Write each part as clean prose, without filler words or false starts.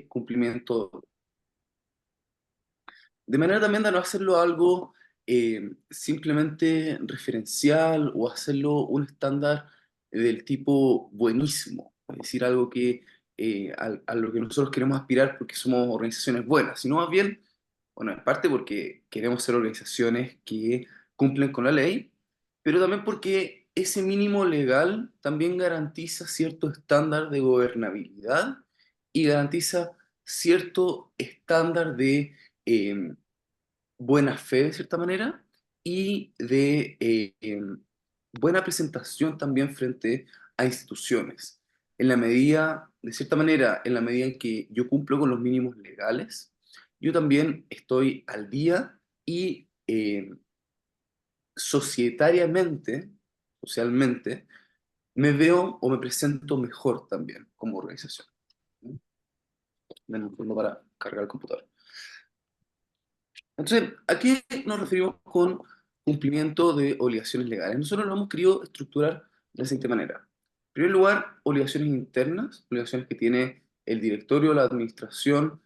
cumplimiento, de manera también de no hacerlo algo simplemente referencial o hacerlo un estándar del tipo buenísimo, es decir, algo que a lo que nosotros queremos aspirar porque somos organizaciones buenas, sino más bien, bueno, en parte porque queremos ser organizaciones que cumplen con la ley, pero también porque ese mínimo legal también garantiza cierto estándar de gobernabilidad y garantiza cierto estándar de buena fe, de cierta manera, y de buena presentación también frente a instituciones. En la medida, de cierta manera, en la medida en que yo cumplo con los mínimos legales, yo también estoy al día y societariamente, socialmente, me veo o me presento mejor también como organización. Menos fondo para cargar el computador. Entonces, ¿a qué nos referimos con cumplimiento de obligaciones legales? Nosotros lo hemos querido estructurar de la siguiente manera. En primer lugar, obligaciones internas, obligaciones que tiene el directorio, la administración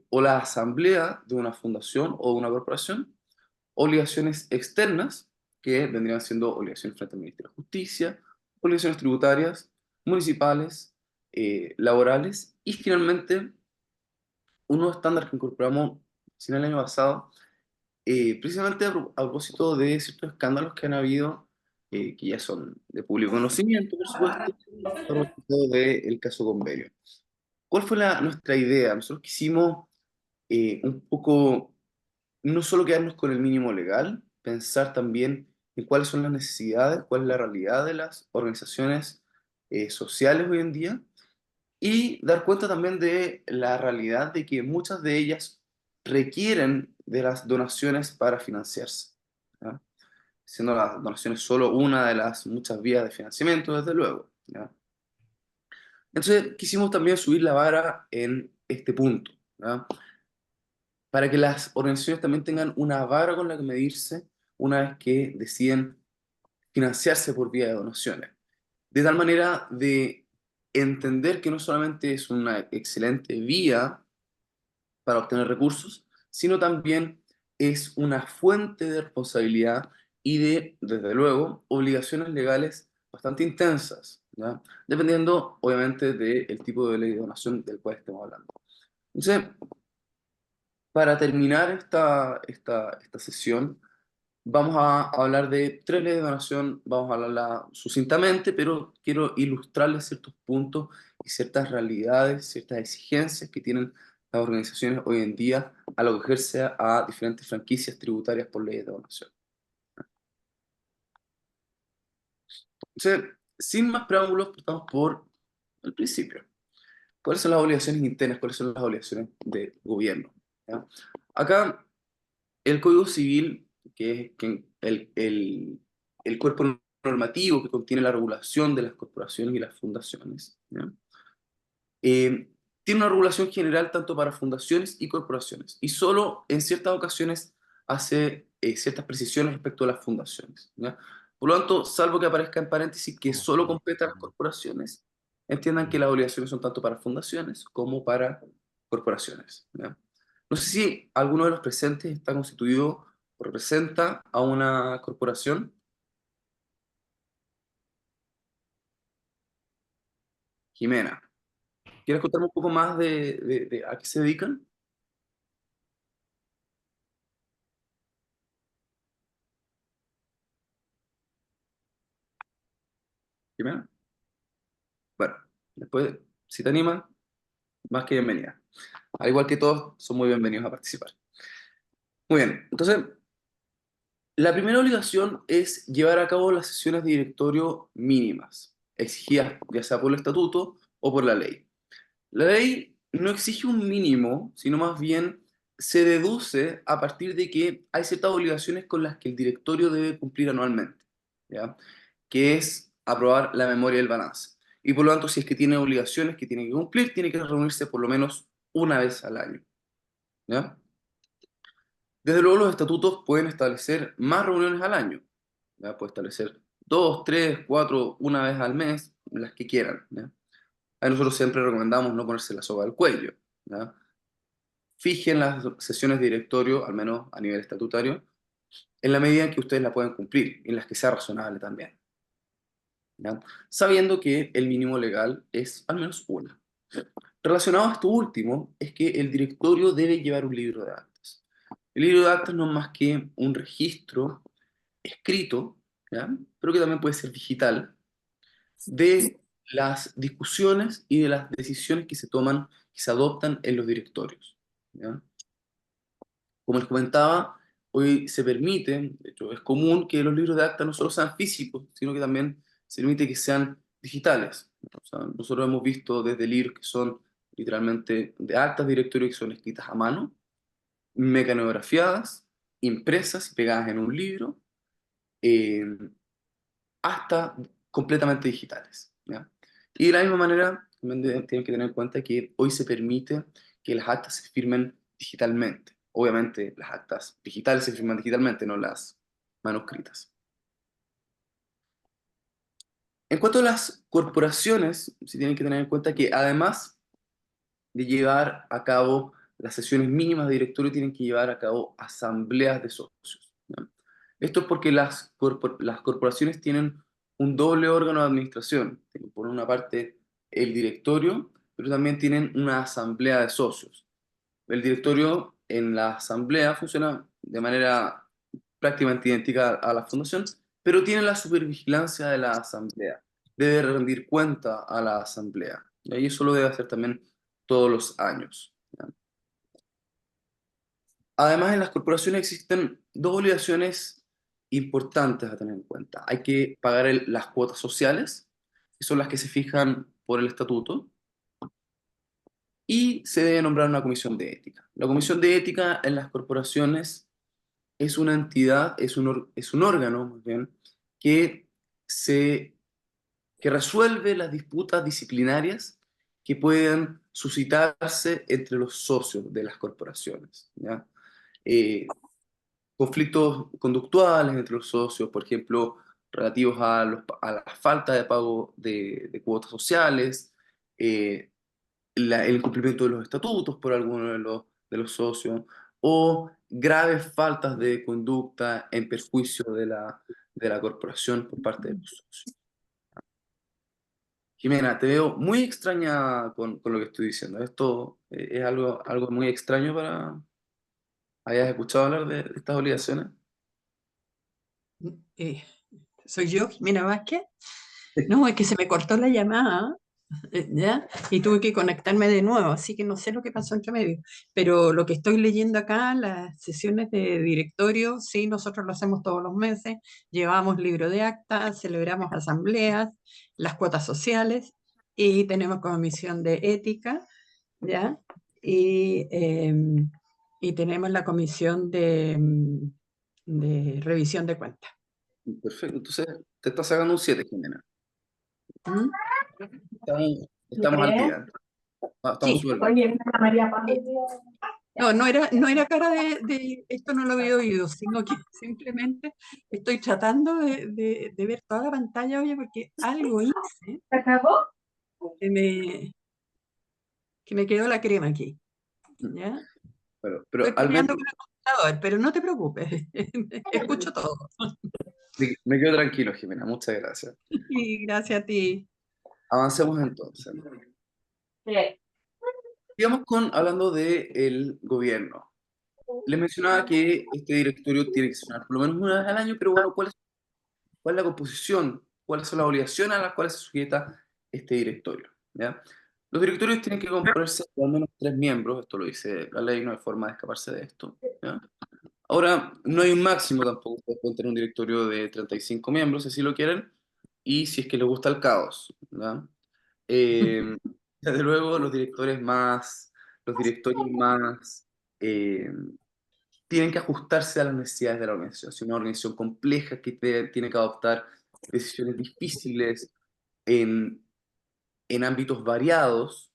o la asamblea de una fundación o de una corporación. Obligaciones externas, que vendrían siendo obligaciones frente al Ministerio de Justicia, obligaciones tributarias, municipales, laborales y finalmente un nuevo estándar que incorporamos en el año pasado precisamente a propósito de ciertos escándalos que han habido, que ya son de público conocimiento, por supuesto, a propósito del caso Convenio. ¿Cuál fue nuestra idea? Nosotros quisimos un poco, no solo quedarnos con el mínimo legal, pensar también en cuáles son las necesidades, cuál es la realidad de las organizaciones sociales hoy en día, y dar cuenta también de la realidad de que muchas de ellas requieren de las donaciones para financiarse, ¿ya? Siendo las donaciones solo una de las muchas vías de financiamiento, desde luego, ¿ya? Entonces quisimos también subir la vara en este punto, ¿ya? Para que las organizaciones también tengan una vara con la que medirse una vez que deciden financiarse por vía de donaciones. De tal manera de entender que no solamente es una excelente vía para obtener recursos, sino también es una fuente de responsabilidad y de, desde luego, obligaciones legales bastante intensas, ¿ya? Dependiendo, obviamente, del tipo de ley de donación del cual estemos hablando. Entonces, para terminar esta sesión, vamos a hablar de tres leyes de donación, vamos a hablarla sucintamente, pero quiero ilustrarles ciertos puntos y ciertas realidades, ciertas exigencias que tienen las organizaciones hoy en día al acogerse a diferentes franquicias tributarias por leyes de donación. Entonces, sin más preámbulos, partamos por el principio. ¿Cuáles son las obligaciones internas? ¿Cuáles son las obligaciones de gobierno? ¿Ya? Acá el Código Civil, que es el cuerpo normativo que contiene la regulación de las corporaciones y las fundaciones, ¿ya? Tiene una regulación general tanto para fundaciones y corporaciones, y solo en ciertas ocasiones hace ciertas precisiones respecto a las fundaciones, ¿ya? Por lo tanto, salvo que aparezca en paréntesis que solo compete a las corporaciones, entiendan que las obligaciones son tanto para fundaciones como para corporaciones, ¿ya? No sé si alguno de los presentes está constituido o representa a una corporación. Jimena, ¿quieres contarme un poco más de a qué se dedican? Jimena. Bueno, después, si te animas, más que bienvenida. Al igual que todos, son muy bienvenidos a participar. Muy bien, entonces, la primera obligación es llevar a cabo las sesiones de directorio mínimas, exigidas ya sea por el estatuto o por la ley. La ley no exige un mínimo, sino más bien se deduce a partir de que hay ciertas obligaciones con las que el directorio debe cumplir anualmente, ¿ya? Que es aprobar la memoria del balance. Y por lo tanto, si es que tiene obligaciones que tiene que cumplir, tiene que reunirse por lo menos una vez al año, ¿ya? Desde luego, los estatutos pueden establecer más reuniones al año, ¿ya? Puede establecer dos, tres, cuatro, una vez al mes, las que quieran, ¿ya? Ahí nosotros siempre recomendamos no ponerse la soga al cuello, ¿ya? Fijen las sesiones de directorio, al menos a nivel estatutario, en la medida en que ustedes la puedan cumplir, y en las que sea razonable también, ¿ya? Sabiendo que el mínimo legal es al menos una. Relacionado a esto último, es que el directorio debe llevar un libro de actas. El libro de actas no es más que un registro escrito, ¿ya? Pero que también puede ser digital, de las discusiones y de las decisiones que se toman, que se adoptan en los directorios, ¿ya? Como les comentaba, hoy se permite, de hecho es común que los libros de acta no solo sean físicos, sino que también se permite que sean digitales. O sea, nosotros hemos visto desde libros que son literalmente de actas de directorio que son escritas a mano, mecanografiadas, impresas y pegadas en un libro, eh, hasta completamente digitales, ¿ya? Y de la misma manera, también tienen que tener en cuenta que hoy se permite que las actas se firmen digitalmente. Obviamente, las actas digitales se firman digitalmente, no las manuscritas. En cuanto a las corporaciones, se tienen que tener en cuenta que además de llevar a cabo las sesiones mínimas de directorio, tienen que llevar a cabo asambleas de socios, ¿ya? Esto es porque las corporaciones tienen un doble órgano de administración. Tienen, por una parte, el directorio, pero también tienen una asamblea de socios. El directorio en la asamblea funciona de manera prácticamente idéntica a la fundación, pero tiene la supervigilancia de la asamblea. Debe rendir cuenta a la asamblea. Y eso lo debe hacer también todos los años, ¿ya? Además, en las corporaciones existen dos obligaciones importantes a tener en cuenta. Hay que pagar las cuotas sociales, que son las que se fijan por el estatuto, y se debe nombrar una comisión de ética. La comisión de ética en las corporaciones es una entidad, es un órgano, más bien, que, se, que resuelve las disputas disciplinarias que puedan suscitarse entre los socios de las corporaciones, ¿ya? Eh, Conflictos conductuales entre los socios, por ejemplo, relativos a la falta de pago de cuotas sociales, eh, el incumplimiento de los estatutos por alguno de los socios, o graves faltas de conducta en perjuicio de la corporación por parte de los socios. Jimena, te veo muy extraña con lo que estoy diciendo. ¿Esto es algo muy extraño para... ¿Hayas escuchado hablar de estas obligaciones? Eh, ¿Soy yo, Jimena Vázquez? No, es que se me cortó la llamada, ¿ya? Y tuve que conectarme de nuevo, así que no sé lo que pasó entre medio. Pero lo que estoy leyendo acá, las sesiones de directorio, sí, nosotros lo hacemos todos los meses, llevamos libro de actas, celebramos asambleas, las cuotas sociales y tenemos comisión de ética, ¿ya? Y, y tenemos la comisión de revisión de cuentas. Perfecto, entonces te estás sacando un 7, Jimena. ¿Mm? Estamos al día. Estamos Sí, súper bien. no, no era cara de esto no lo había oído, sino que simplemente estoy tratando de ver toda la pantalla, oye, porque algo hice que me, que me quedó la crema aquí, ¿ya? Pero Estoy al menos peleando con el computador, pero no te preocupes, escucho todo. me quedo tranquilo, Jimena. Muchas gracias. Y gracias a ti. Avancemos entonces. Sigamos hablando del gobierno. Les mencionaba que este directorio tiene que sesionar por lo menos una vez al año, pero bueno, ¿cuál es la composición? ¿Cuáles son las obligaciones a las cuales se sujeta este directorio? ¿Ya? Los directorios tienen que componerse de al menos 3 miembros, esto lo dice la ley, no hay forma de escaparse de esto, ¿ya? Ahora, no hay un máximo tampoco, ustedes pueden tener un directorio de 35 miembros, si así lo quieren, y si es que les gusta el caos, ¿ya? Eh, Desde luego, los directorios más eh, tienen que ajustarse a las necesidades de la organización. Si una organización compleja que tiene que adoptar decisiones difíciles en, en ámbitos variados,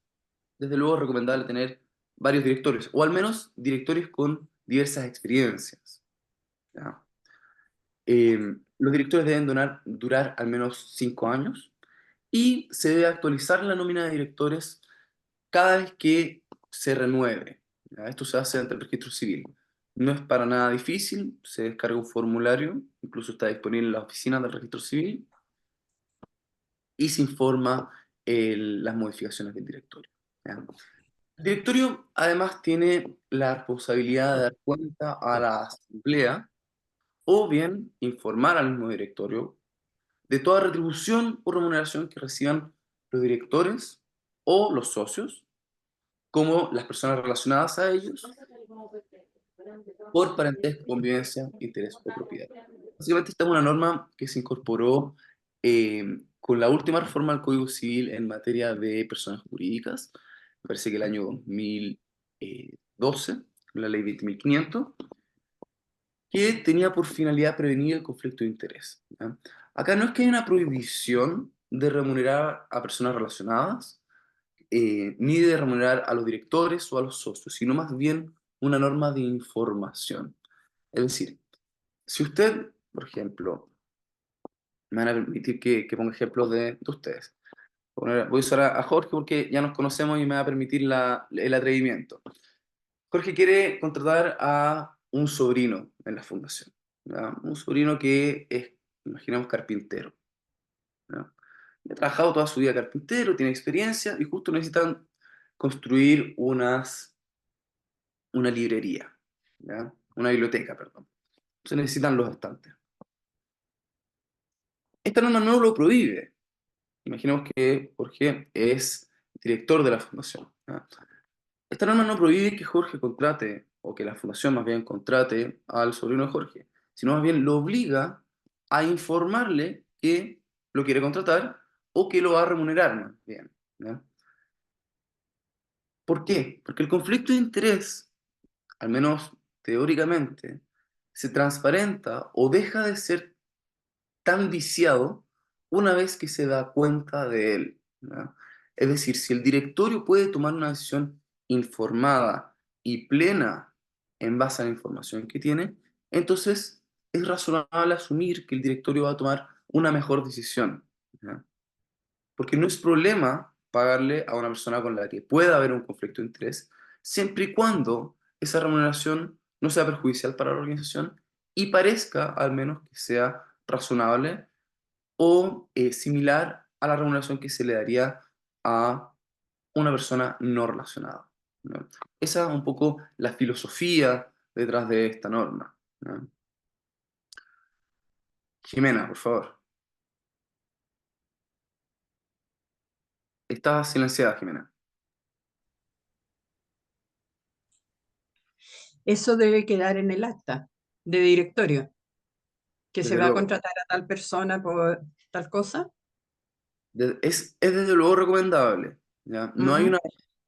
desde luego es recomendable tener varios directorios, o al menos directorios con diversas experiencias, ¿ya? Los directores deben durar al menos 5 años y se debe actualizar la nómina de directores cada vez que se renueve. ¿Ya? Esto se hace ante el registro civil. No es para nada difícil, se descarga un formulario, incluso está disponible en la oficina del registro civil, y se informa las modificaciones del directorio. ¿Ya? El directorio además tiene la responsabilidad de dar cuenta a la asamblea o bien informar al mismo directorio de toda retribución o remuneración que reciban los directores o los socios, como las personas relacionadas a ellos, por parentesco, convivencia, interés o propiedad. Básicamente esta es una norma que se incorporó con la última reforma al Código Civil en materia de personas jurídicas, me parece que el año 2012, la ley 20.500, que tenía por finalidad prevenir el conflicto de interés. ¿Ya? Acá no es que haya una prohibición de remunerar a personas relacionadas, ni de remunerar a los directores o a los socios, sino más bien una norma de información. Es decir, si usted, por ejemplo, me van a permitir que ponga ejemplos de ustedes. Voy a usar a Jorge porque ya nos conocemos y me va a permitir el atrevimiento. Jorge quiere contratar a un sobrino en la fundación, ¿ya? Un sobrino que es, imaginemos, carpintero, ¿ya? Ha trabajado toda su vida carpintero, tiene experiencia y justo necesitan construir una librería, ¿ya? Una biblioteca, perdón. Se necesitan los estantes. Esta norma no lo prohíbe. Imaginemos que Jorge es director de la fundación, ¿ya? Esta norma no prohíbe que Jorge contrate, o que la fundación más bien contrate al sobrino de Jorge, sino más bien lo obliga a informarle que lo quiere contratar o que lo va a remunerar más bien, ¿ya? ¿Por qué? Porque el conflicto de interés, al menos teóricamente, se transparenta o deja de ser tan viciado una vez que se da cuenta de él, ¿ya? Es decir, si el directorio puede tomar una decisión informada y plena en base a la información que tiene, entonces es razonable asumir que el directorio va a tomar una mejor decisión, ¿ya? Porque no es problema pagarle a una persona con la que pueda haber un conflicto de interés, siempre y cuando esa remuneración no sea perjudicial para la organización y parezca al menos que sea razonable o similar a la remuneración que se le daría a una persona no relacionada, ¿no? Esa es un poco la filosofía detrás de esta norma, ¿no? Jimena, por favor. Está silenciada, Jimena. Eso debe quedar en el acta de directorio, que se Desde va a luego. contratar a tal persona por tal cosa. Es desde luego recomendable, ¿ya? No hay Ujú,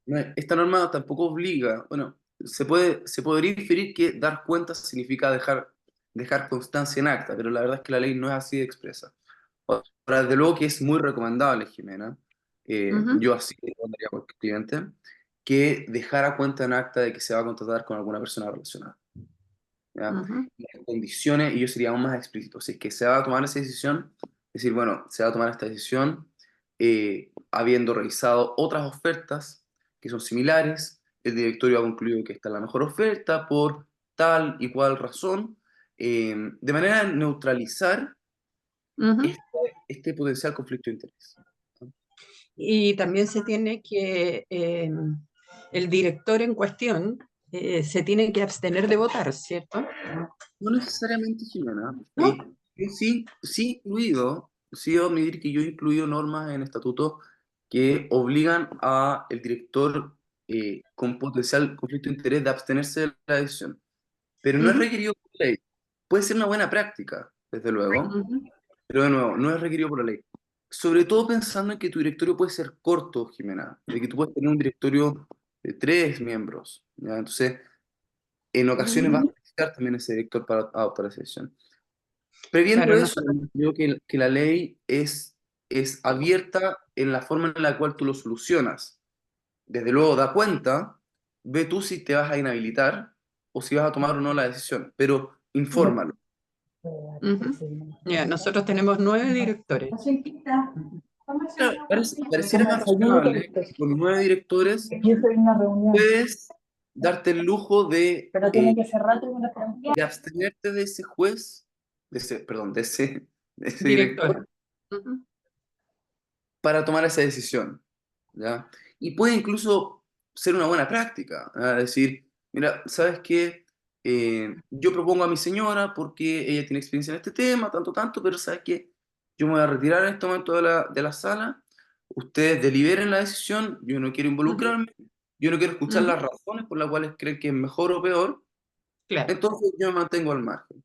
una, esta norma tampoco obliga, bueno, se podría inferir que dar cuenta significa dejar constancia en acta, pero la verdad es que la ley no es así de expresa. Ahora, desde luego que es muy recomendable, Jimena, ujú, yo así recomendaría a cualquier cliente, que dejara cuenta en acta de que se va a contratar con alguna persona relacionada, ¿ya? ujú, Las condiciones, y yo sería aún más explícito, si es que se va a tomar esa decisión, decir, bueno, se va a tomar esta decisión habiendo revisado otras ofertas que son similares, el directorio ha concluido que esta es la mejor oferta por tal y cual razón, de manera a neutralizar ujú. este, este potencial conflicto de interés. Y también se tiene que, el director en cuestión se tiene que abstener de votar, ¿cierto? No necesariamente chilena. ¿No? Yo sí debo admitir que yo he incluido normas en estatuto que obligan a el director con potencial conflicto de interés de abstenerse de la decisión. Pero no es Ujú, requerido por ley. Puede ser una buena práctica, desde luego, ujú, pero de nuevo, no es requerido por la ley. Sobre todo pensando en que tu directorio puede ser corto, Jimena, de que tú puedes tener un directorio de 3 miembros, ¿ya? Entonces, en ocasiones vas a ujú. necesitar también ese director para adoptar esa decisión. Previendo Claro, eso, nosotros. creo que la ley es abierta en la forma en la cual tú lo solucionas. Desde luego, da cuenta, ve tú si te vas a inhabilitar o si vas a tomar o no la decisión, pero infórmalo. Ujú. Ya, nosotros tenemos 9 directores. Claro, pareciera Como más desayuno con razonable usted. que con 9 directores Empiezo en una reunión, puedes darte el lujo pero tiene que ser rato y me lo pregunté. de abstenerte de ese juez, perdón, de ese Directora. director Ujú. para tomar esa decisión, ¿ya? Y puede incluso ser una buena práctica, ¿ya? Decir, mira, ¿sabes qué? Yo propongo a mi señora porque ella tiene experiencia en este tema, tanto, tanto, pero ¿sabes qué? Yo me voy a retirar en este momento de la sala, ustedes deliberen la decisión, yo no quiero Ujú. involucrarme, yo no quiero escuchar Ujú. las razones por las cuales creen que es mejor o peor, Claro. entonces yo me mantengo al margen.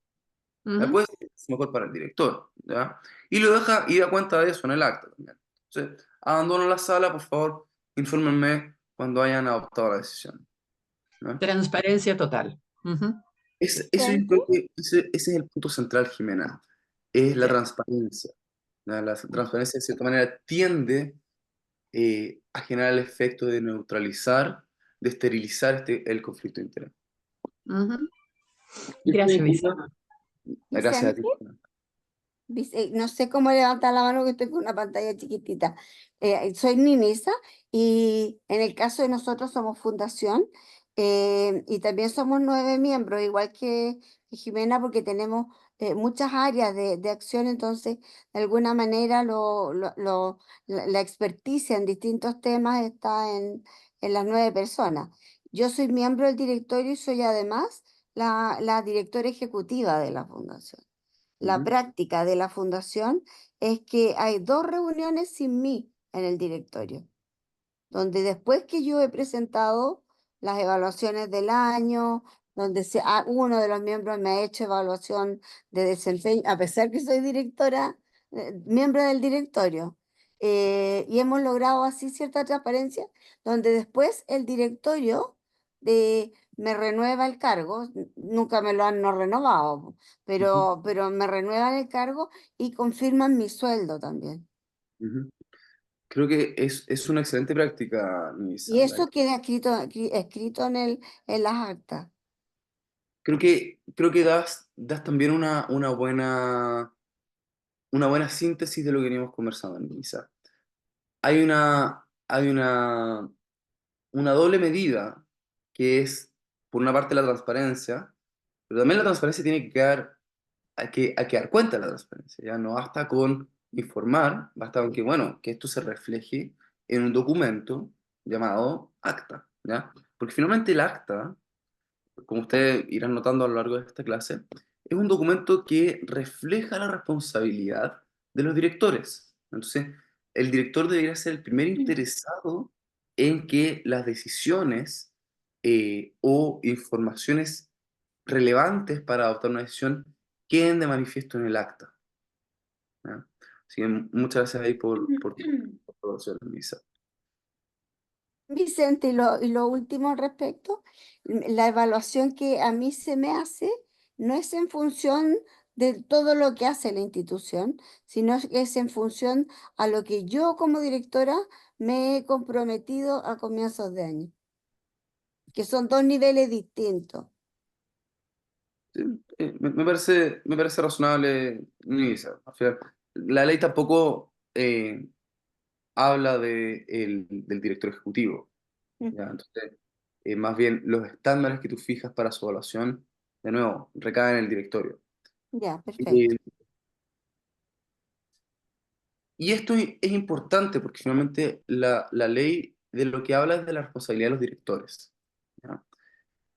¿Ya? Ujú. Puede ser mejor para el director, ¿ya? Y lo deja y da cuenta de eso en el acta también. Entonces, abandono la sala, por favor, infórmenme cuando hayan adoptado la decisión, ¿no? Transparencia total. Ujú. Eso yo Vicente, creo que ese es el punto central, Jimena, es la Sí. transparencia, ¿ya? La transparencia, de cierta manera, tiende a generar el efecto de neutralizar, de esterilizar el conflicto de interés. Ujú. Y esto Gracias, implica, Vicente. gracias a ti. Vicente, no sé cómo levantar la mano que estoy con una pantalla chiquitita. Soy Ninisa y en el caso de nosotros somos fundación y también somos 9 miembros, igual que Jimena, porque tenemos muchas áreas de acción, entonces de alguna manera la experticia en distintos temas está en las 9 personas. Yo soy miembro del directorio y soy además la directora ejecutiva de la fundación. La Ujú, práctica de la fundación es que hay 2 reuniones sin mí en el directorio, donde después que yo he presentado las evaluaciones del año, donde uno de los miembros me ha hecho evaluación de desempeño, a pesar que soy directora, miembro del directorio, y hemos logrado así cierta transparencia, donde después el directorio me renueva el cargo, nunca me lo han no renovado, ujú, pero me renuevan el cargo y confirman mi sueldo también. ujú. Creo que es una excelente práctica, Luisa. Y eso queda escrito en las actas. Creo que das también una buena síntesis de lo que veníamos conversando, Luisa. Hay una doble medida que es, por una parte, la transparencia, pero también la transparencia tiene que hay que dar cuenta de la transparencia. Ya no basta con informar, basta con que, bueno, que esto se refleje en un documento llamado acta, ¿ya? Porque finalmente el acta, como ustedes irán notando a lo largo de esta clase, es un documento que refleja la responsabilidad de los directores. Entonces, el director debería ser el primer interesado en que las decisiones o informaciones relevantes para adoptar una decisión queden de manifiesto en el acta, ¿ya? Así que muchas gracias ahí por tu colaboración, Luisa. Vicente, y lo último al respecto, la evaluación que a mí se me hace no es en función de todo lo que hace la institución, sino es en función a lo que yo como directora me he comprometido a comienzos de año, que son 2 niveles distintos. Sí, me parece razonable, Luisa. Al final, la ley tampoco habla del director ejecutivo, Mm. ¿ya? Entonces, más bien los estándares que tú fijas para su evaluación, de nuevo, recaen en el directorio. Ya, perfecto. Eh, y esto es importante porque finalmente la ley de lo que habla es de la responsabilidad de los directores, ¿ya?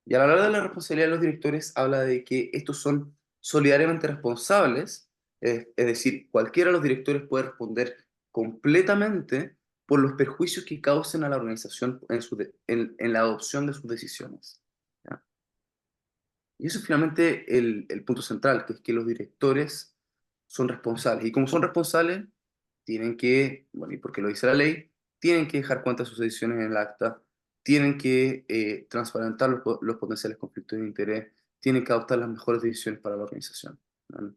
Y a la hora de la responsabilidad de los directores habla de que estos son solidariamente responsables, es decir, cualquiera de los directores puede responder completamente por los perjuicios que causen a la organización en la adopción de sus decisiones, ¿ya? Y eso es finalmente el punto central, que es que los directores son responsables. Y como son responsables, tienen que, bueno, y porque lo dice la ley, tienen que dejar cuenta de sus decisiones en el acta, tienen que transparentar los potenciales conflictos de interés, tienen que adoptar las mejores decisiones para la organización, ¿vale?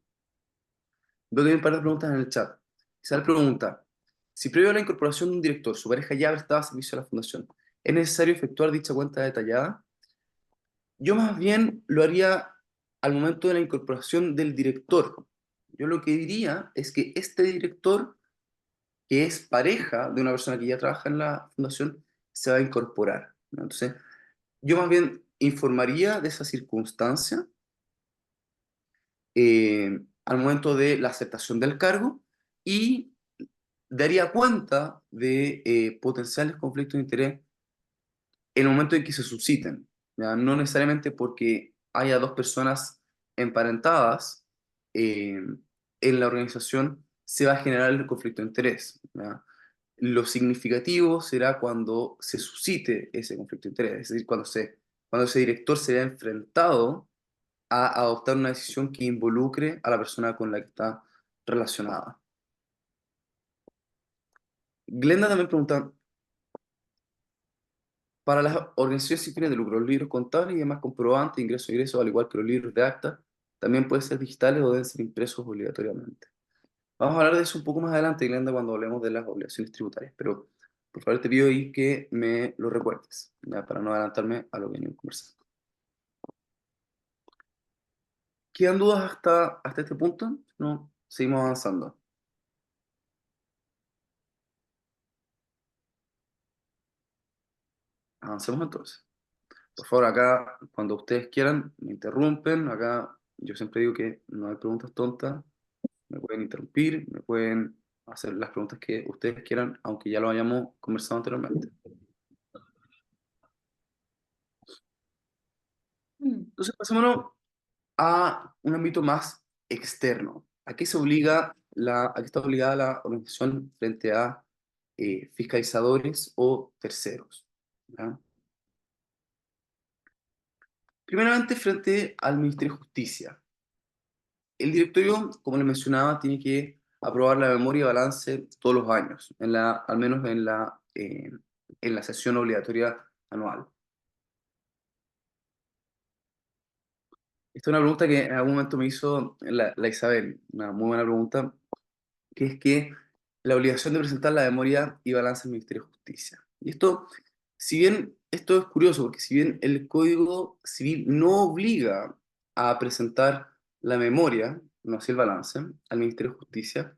Veo que hay un par de preguntas en el chat. Isabel pregunta, si previo a la incorporación de un director, su pareja ya prestaba servicio a la fundación, ¿es necesario efectuar dicha cuenta detallada? Yo más bien lo haría al momento de la incorporación del director. Yo lo que diría es que este director que es pareja de una persona que ya trabaja en la fundación se va a incorporar, ¿no? Entonces, yo más bien informaría de esa circunstancia al momento de la aceptación del cargo y daría cuenta de potenciales conflictos de interés en el momento en que se susciten, ¿ya? No necesariamente porque haya dos personas emparentadas eh, en la organización se va a generar el conflicto de interés, ¿ya? Lo significativo será cuando se suscite ese conflicto de interés, es decir, cuando ese director se vea enfrentado a adoptar una decisión que involucre a la persona con la que está relacionada. Glenda también pregunta, para las organizaciones sin fines de lucro, los libros contables y demás comprobantes, ingresos y egresos, al igual que los libros de acta, también pueden ser digitales o deben ser impresos obligatoriamente. Vamos a hablar de eso un poco más adelante, Glenda, cuando hablemos de las obligaciones tributarias, pero por favor te pido ahí que me lo recuerdes, ya, para no adelantarme a lo que venimos conversando. ¿Quedan dudas hasta este punto? No, seguimos avanzando. Avancemos entonces. Por favor, acá, cuando ustedes quieran, me interrumpen. Acá yo siempre digo que no hay preguntas tontas. Me pueden interrumpir, me pueden hacer las preguntas que ustedes quieran, aunque ya lo hayamos conversado anteriormente. Entonces, pasémonos a un ámbito más externo. ¿A qué a qué está obligada la organización frente a fiscalizadores o terceros? ¿Ya? Primeramente, frente al Ministerio de Justicia. El directorio, como les mencionaba, tiene que aprobar la memoria y balance todos los años, al menos en la sesión obligatoria anual. Esta es una pregunta que en algún momento me hizo la Isabel, una muy buena pregunta, que es que la obligación de presentar la memoria y balance al Ministerio de Justicia. Y esto, si bien esto es curioso, porque si bien el Código Civil no obliga a presentar la memoria, no así el balance, al Ministerio de Justicia,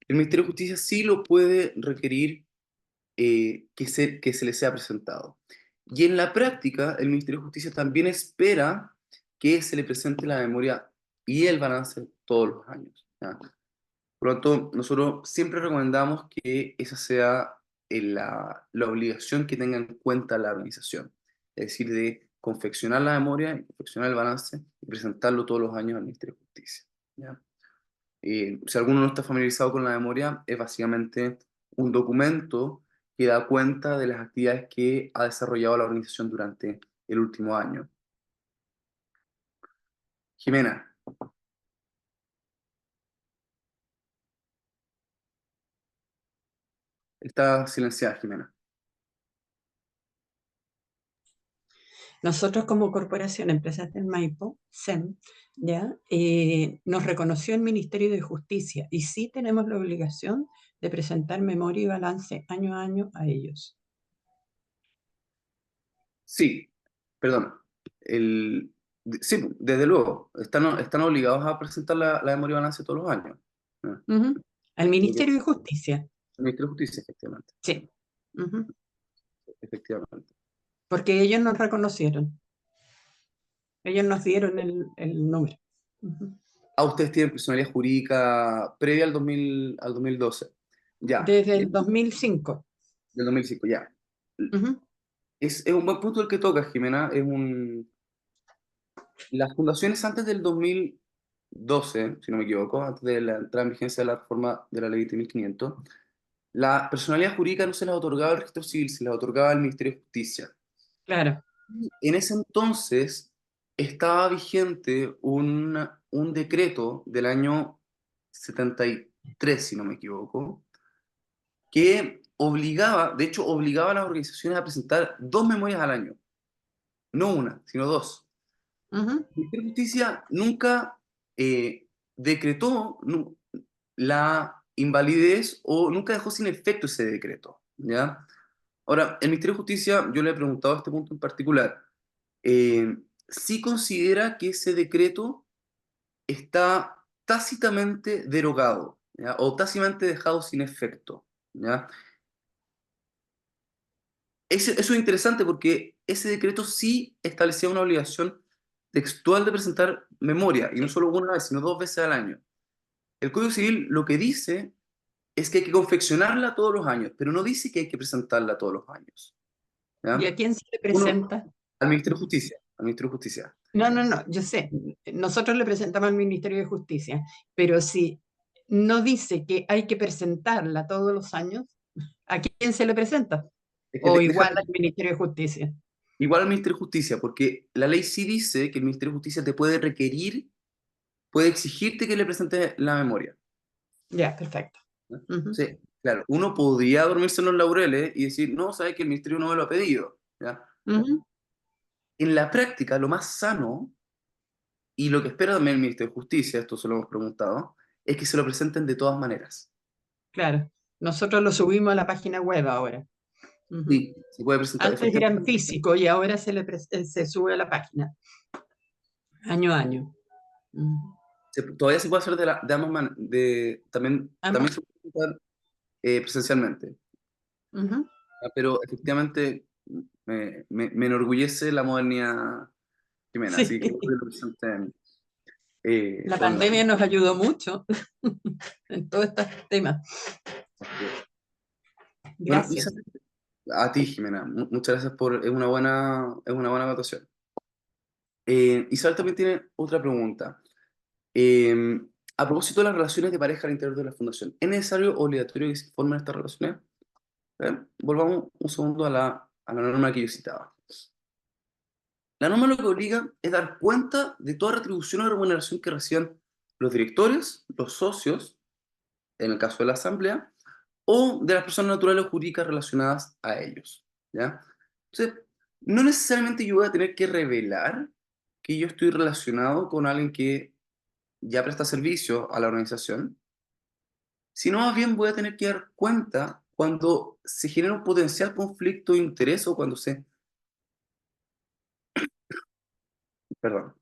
el Ministerio de Justicia sí lo puede requerir que se le sea presentado. Y en la práctica, el Ministerio de Justicia también espera que se le presente la memoria y el balance todos los años, ¿ya? Por lo tanto, nosotros siempre recomendamos que esa sea la obligación que tenga en cuenta la organización, es decir, de confeccionar la memoria, confeccionar el balance y presentarlo todos los años al Ministerio de Justicia, ¿ya? Si alguno no está familiarizado con la memoria, es básicamente un documento que da cuenta de las actividades que ha desarrollado la organización durante el último año. Jimena, está silenciada, Jimena. Nosotros como Corporación Empresas del Maipo, SEM, ¿ya? Nos reconoció el Ministerio de Justicia y sí tenemos la obligación de presentar memoria y balance año a año a ellos. Sí, perdón. Sí, desde luego, están obligados a presentar la memoria y balance todos los años. ¿No? Ujú. Al Ministerio de Justicia, El Ministerio de Justicia, efectivamente. sí. Ujú. Efectivamente. Porque ellos nos reconocieron. Ellos nos dieron el número. Ujú. Ah, ustedes tienen personalidad jurídica previa al 2012. Ya, Desde el 2005. del 2005, ya. Ujú. Es un buen punto el que toca, Jimena. Las fundaciones antes del 2012, si no me equivoco, antes de la entrada en vigencia de la reforma de la ley de 1500, la personalidad jurídica no se la otorgaba al registro civil, se la otorgaba al Ministerio de Justicia. Claro. En ese entonces estaba vigente un decreto del año 73, si no me equivoco, que obligaba, de hecho, obligaba a las organizaciones a presentar dos memorias al año. No una, sino dos. Ujú. El Ministerio de Justicia nunca decretó la invalidez o nunca dejó sin efecto ese decreto, ¿ya? Ahora, el Ministerio de Justicia, yo le he preguntado a este punto en particular, sí considera que ese decreto está tácitamente derogado, ¿ya? O tácitamente dejado sin efecto, ¿ya? Eso es interesante porque ese decreto sí establecía una obligación textual de presentar memoria, y no solo una vez, sino 2 veces al año. El Código Civil lo que dice es que hay que confeccionarla todos los años, pero no dice que hay que presentarla todos los años. ¿Y ¿Ya? a quién se le Uno, presenta? al Ministerio de Justicia, al Ministerio de Justicia. No, no, no, yo sé. Nosotros le presentamos al Ministerio de Justicia, pero si no dice que hay que presentarla todos los años, ¿a quién se le presenta? Es que O igual déjame, al Ministerio de Justicia. igual al Ministerio de Justicia, porque la ley sí dice que el Ministerio de Justicia te puede requerir, puede exigirte que le presentes la memoria. Ya, perfecto. ¿No? Ujú, Sí, claro, uno podría dormirse en los laureles y decir, no, sabes que el Ministerio no me lo ha pedido. ¿Ya? ujú, En la práctica, lo más sano, y lo que espera también el Ministerio de Justicia, esto se lo hemos preguntado, es que se lo presenten de todas maneras. claro. Nosotros lo subimos a la página web ahora. Ujú. Sí, se puede presentar Antes era en efectivamente. físico y ahora se sube a la página, año a año. Ujú. Todavía se puede hacer de ambas maneras, también Ambas. se puede presentar presencialmente. Ujú. Pero efectivamente me enorgullece la modernidad, Jimena, Sí. así que lo presenten La pandemia online. nos ayudó mucho en todos estos temas. Así es. Bueno, Gracias. a ti, Jimena, muchas gracias es una buena votación. Isabel también tiene otra pregunta. Eh, a propósito de las relaciones de pareja al interior de la fundación, ¿es necesario o obligatorio que se formen estas relaciones? Volvamos un segundo a la norma que yo citaba. La norma lo que obliga es dar cuenta de toda retribución o remuneración que reciban los directores, los socios, en el caso de la asamblea, o de las personas naturales o jurídicas relacionadas a ellos. ¿Ya? Entonces, no necesariamente yo voy a tener que revelar que yo estoy relacionado con alguien que ya presta servicio a la organización, sino más bien voy a tener que dar cuenta cuando se genera un potencial conflicto de interés o cuando perdón,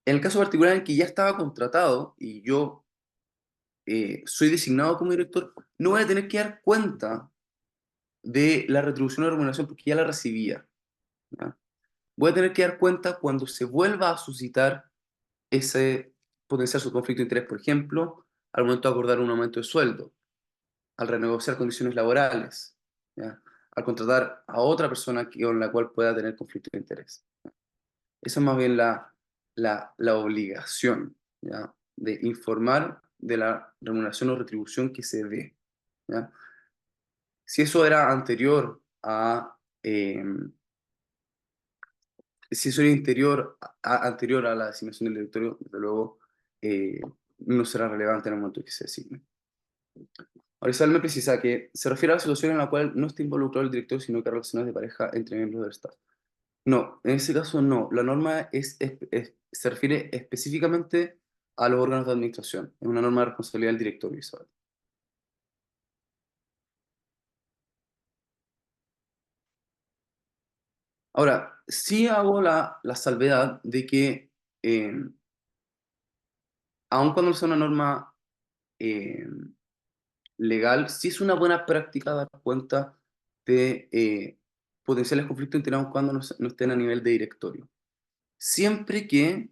en el caso particular en que ya estaba contratado y yo soy designado como director, no voy a tener que dar cuenta de la retribución o remuneración porque ya la recibía. ¿Ya? Voy a tener que dar cuenta cuando se vuelva a suscitar ese potencial su conflicto de interés, por ejemplo, al momento de acordar un aumento de sueldo, al renegociar condiciones laborales, ¿ya? Al contratar a otra persona con la cual pueda tener conflicto de interés. Esa es más bien la obligación, ¿ya? De informar de la remuneración o retribución que se dé. ¿Ya? Si eso era anterior si eso era anterior a la designación del directorio, desde luego eh, no será relevante en el momento en que se designe. Ahora, Isabel me precisa que se refiere a la situación en la cual no está involucrado el director, sino que relaciones de pareja entre miembros del staff. No, en ese caso no. La norma se refiere específicamente a los órganos de administración. Es una norma de responsabilidad del directorio, Isabel. Ahora, sí hago la salvedad de que, eh, aun cuando sea una norma eh, legal, sí es una buena práctica dar cuenta de potenciales conflictos de interés aun cuando no estén a nivel de directorio. Siempre que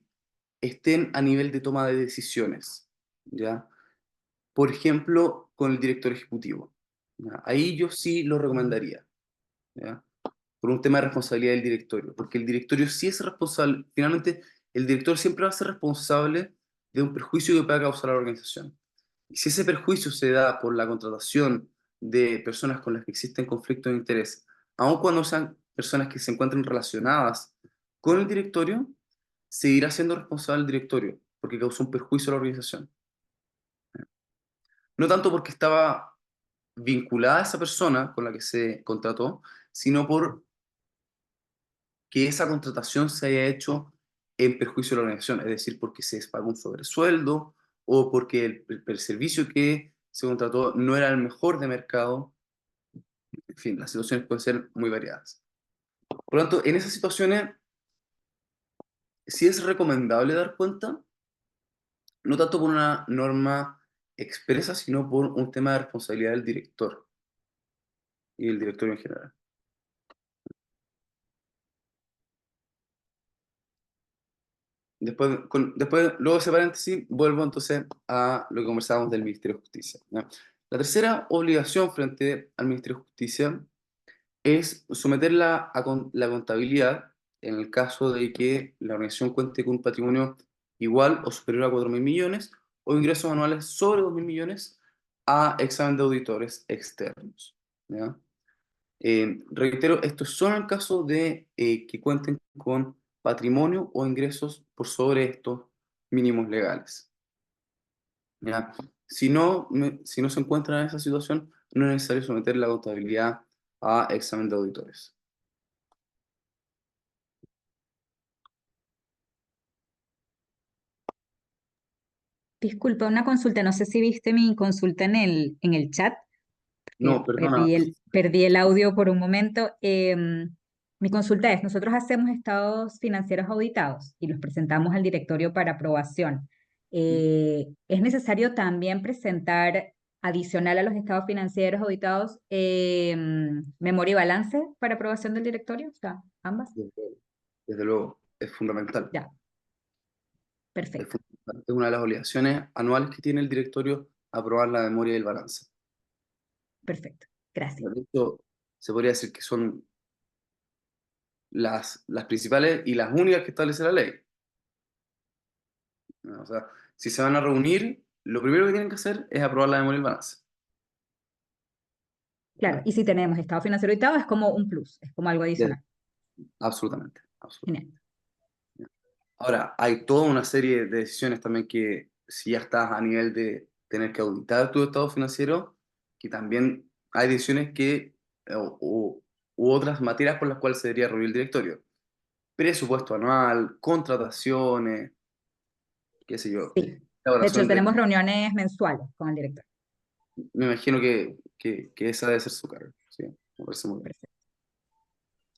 estén a nivel de toma de decisiones, ¿ya? Por ejemplo, con el director ejecutivo. ¿Ya? Ahí yo sí lo recomendaría, ¿ya? Por un tema de responsabilidad del directorio, porque el directorio sí es responsable, finalmente el director siempre va a ser responsable de un perjuicio que pueda causar a la organización. Y si ese perjuicio se da por la contratación de personas con las que existen conflictos de interés, aun cuando sean personas que se encuentren relacionadas con el directorio, seguirá siendo responsable el directorio, porque causó un perjuicio a la organización. No tanto porque estaba vinculada a esa persona con la que se contrató, sino por que esa contratación se haya hecho en perjuicio de la organización, es decir, porque se pagó un sobresueldo o porque el servicio que se contrató no era el mejor de mercado. En fin, las situaciones pueden ser muy variadas. Por lo tanto, en esas situaciones sí es recomendable dar cuenta, no tanto por una norma expresa, sino por un tema de responsabilidad del director y el directorio en general. Luego de ese paréntesis, vuelvo entonces a lo que conversábamos del Ministerio de Justicia, ¿ya? La tercera obligación frente al Ministerio de Justicia es someterla a la contabilidad en el caso de que la organización cuente con un patrimonio igual o superior a 4.000 millones o ingresos anuales sobre 2.000 millones a examen de auditores externos, ¿ya? Reitero, esto es solo en el caso de que cuenten con patrimonio o ingresos por sobre estos mínimos legales, ¿ya? Si no se encuentran en esa situación, no es necesario someter la contabilidad a examen de auditores. Disculpa, una consulta. No sé si viste mi consulta en el chat. No, perdona. Perdí el audio por un momento. Mi consulta es, nosotros hacemos estados financieros auditados y los presentamos al directorio para aprobación. ¿Es necesario también presentar, adicional a los estados financieros auditados, memoria y balance para aprobación del directorio? O sea, ambas. Desde luego, es fundamental. Ya, perfecto. Es una de las obligaciones anuales que tiene el directorio aprobar la memoria y el balance. Perfecto, gracias. De hecho, se podría decir que son las principales y las únicas que establece la ley, ¿no? O sea, si se van a reunir, lo primero que tienen que hacer es aprobar la memoria y el balance. Claro, y si tenemos estado financiero auditado es como un plus, es como algo adicional. Absolutamente, absolutamente. Genial. Ahora, hay toda una serie de decisiones también que, si ya estás a nivel de tener que auditar tu estado financiero, que también hay decisiones que, u otras materias por las cuales se debería reunir el directorio. Presupuesto anual, contrataciones, qué sé yo, Sí, de hecho elaboración de... tenemos reuniones mensuales con el director. Me imagino que esa debe ser su cargo, ¿sí? Me parece muy bien. Perfecto.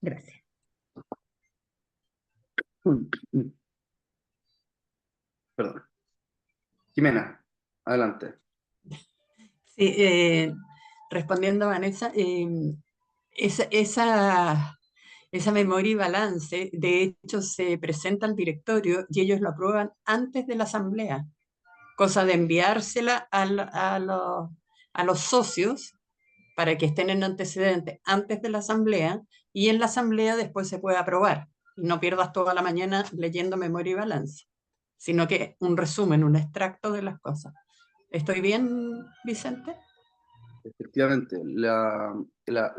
Gracias. Perdón. Jimena, adelante. Sí, respondiendo a Vanessa, esa, esa, esa memoria y balance, de hecho, se presenta al directorio y ellos lo aprueban antes de la asamblea, cosa de enviársela a los socios para que estén en antecedentes antes de la asamblea y en la asamblea después se puede aprobar. Y no pierdas toda la mañana leyendo memoria y balance, sino que un resumen, un extracto de las cosas. ¿Estoy bien, Vicente? Efectivamente, la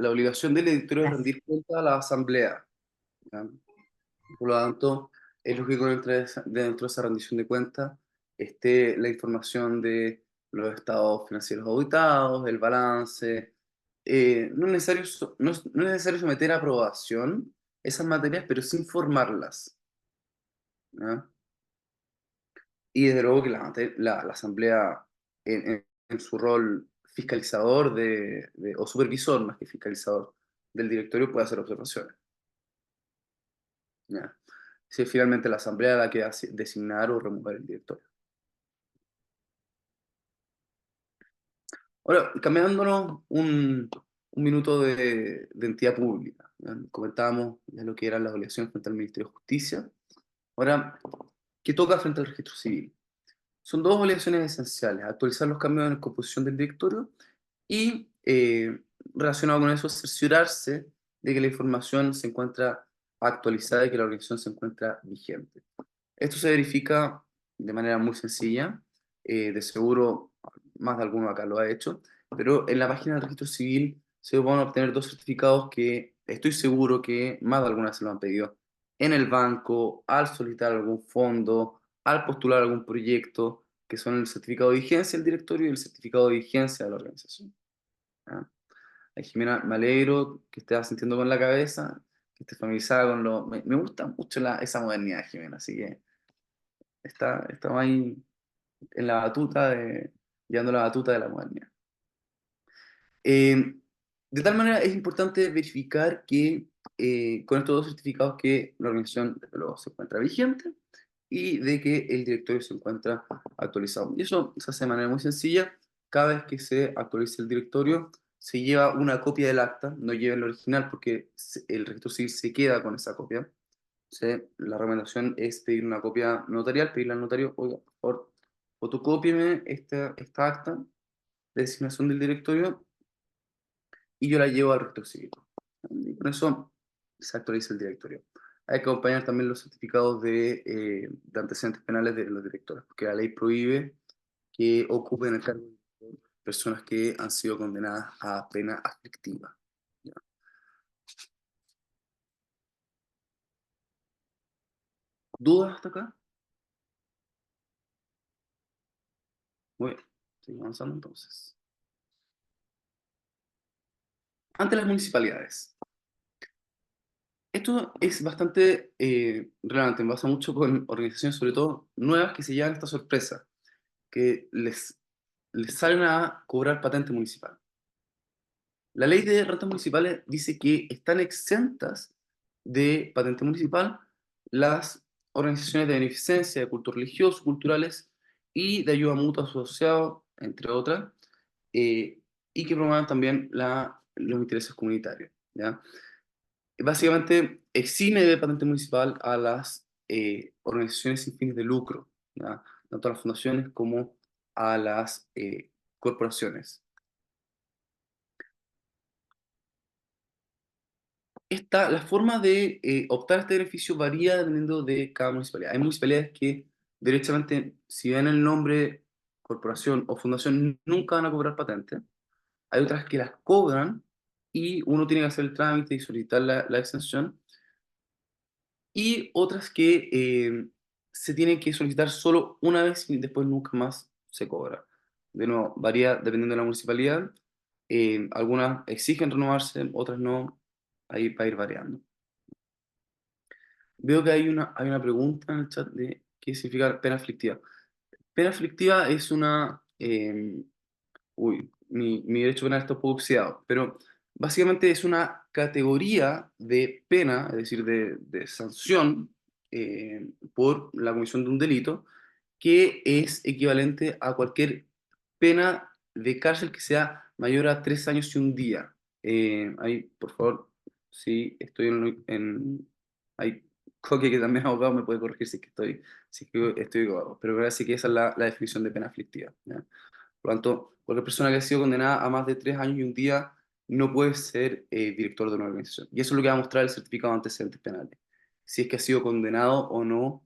obligación del editorio es Gracias. rendir cuenta a la asamblea, ¿ya? Por lo tanto, es lógico que dentro de esa rendición de cuentas esté la información de los estados financieros auditados, el balance. No es necesario, no es necesario someter a aprobación esas materias, pero sí informarlas, ¿ya? Y desde luego que la asamblea, en su rol fiscalizador o supervisor, más que fiscalizador del directorio, puede hacer observaciones, ¿ya? Si es finalmente la asamblea la que hace designar o remover el directorio. Ahora, cambiándonos un minuto de entidad pública, ¿ya? Comentábamos ya lo que eran las obligaciones frente al Ministerio de Justicia. Ahora, ¿qué toca frente al registro civil? Son dos obligaciones esenciales: actualizar los cambios en la composición del directorio y, relacionado con eso, cerciorarse de que la información se encuentra actualizada y que la organización se encuentra vigente. Esto se verifica de manera muy sencilla, de seguro más de alguno acá lo ha hecho, pero en la página del registro civil se van a obtener dos certificados que estoy seguro que más de alguna se lo han pedido en el banco, al solicitar algún fondo, al postular algún proyecto, que son el certificado de vigencia del directorio y el certificado de vigencia de la organización. ¿Ah? Jimena, me alegro que estés sintiendo con la cabeza, que estés familiarizada con lo... Me gusta mucho esa modernidad, Jimena, así que estamos ahí en la batuta llevando la batuta de la modernidad. Eh, de tal manera es importante verificar que, con estos dos certificados, que la organización desde luego se encuentra vigente y de que el directorio se encuentra actualizado. Y eso se hace de manera muy sencilla. Cada vez que se actualiza el directorio, se lleva una copia del acta, no lleva el original porque el registro civil se queda con esa copia. La recomendación es pedir una copia notarial, pedirle al notario, oiga, por favor, fotocópieme esta acta de designación del directorio y yo la llevo al registro civil. Y con eso se actualiza el directorio. Hay que acompañar también los certificados de antecedentes penales de los directores, porque la ley prohíbe que ocupen el cargo de personas que han sido condenadas a pena aflictiva. ¿Ya? ¿Dudas hasta acá? Muy bien, estoy avanzando entonces. Ante las municipalidades. Esto es bastante relevante, me pasa mucho con organizaciones, sobre todo nuevas, que se llevan esta sorpresa, que les salen a cobrar patente municipal. La ley de rentas municipales dice que están exentas de patente municipal las organizaciones de beneficencia, de culto religioso, culturales y de ayuda mutua asociados, entre otras, y que promuevan también los intereses comunitarios, ¿ya? Básicamente exime de patente municipal a las organizaciones sin fines de lucro, ¿ya? Tanto a las fundaciones como a las corporaciones. La forma de optar a este beneficio varía dependiendo de cada municipalidad. Hay municipalidades que, derechamente, si ven el nombre corporación o fundación, nunca van a cobrar patente. Hay otras que las cobran y uno tiene que hacer el trámite y solicitar la exención. Y otras que se tienen que solicitar solo una vez y después nunca más se cobra. De nuevo, varía dependiendo de la municipalidad. Algunas exigen renovarse, otras no. Ahí va a ir variando. Veo que hay una pregunta en el chat de qué significa pena aflictiva. Pena aflictiva es mi derecho penal está un poco oxidado, pero básicamente es una categoría de pena, es decir, de sanción por la comisión de un delito, que es equivalente a cualquier pena de cárcel que sea mayor a 3 años y un día. Ahí, por favor, si estoy ahí, Coque, que también es abogado, me puede corregir si es que estoy equivocado, pero ahora sí que esa es la definición de pena aflictiva, ¿ya? Por lo tanto, cualquier persona que ha sido condenada a más de 3 años y un día no puede ser director de una organización. Y eso es lo que va a mostrar el certificado de antecedentes penales. Si es que ha sido condenado o no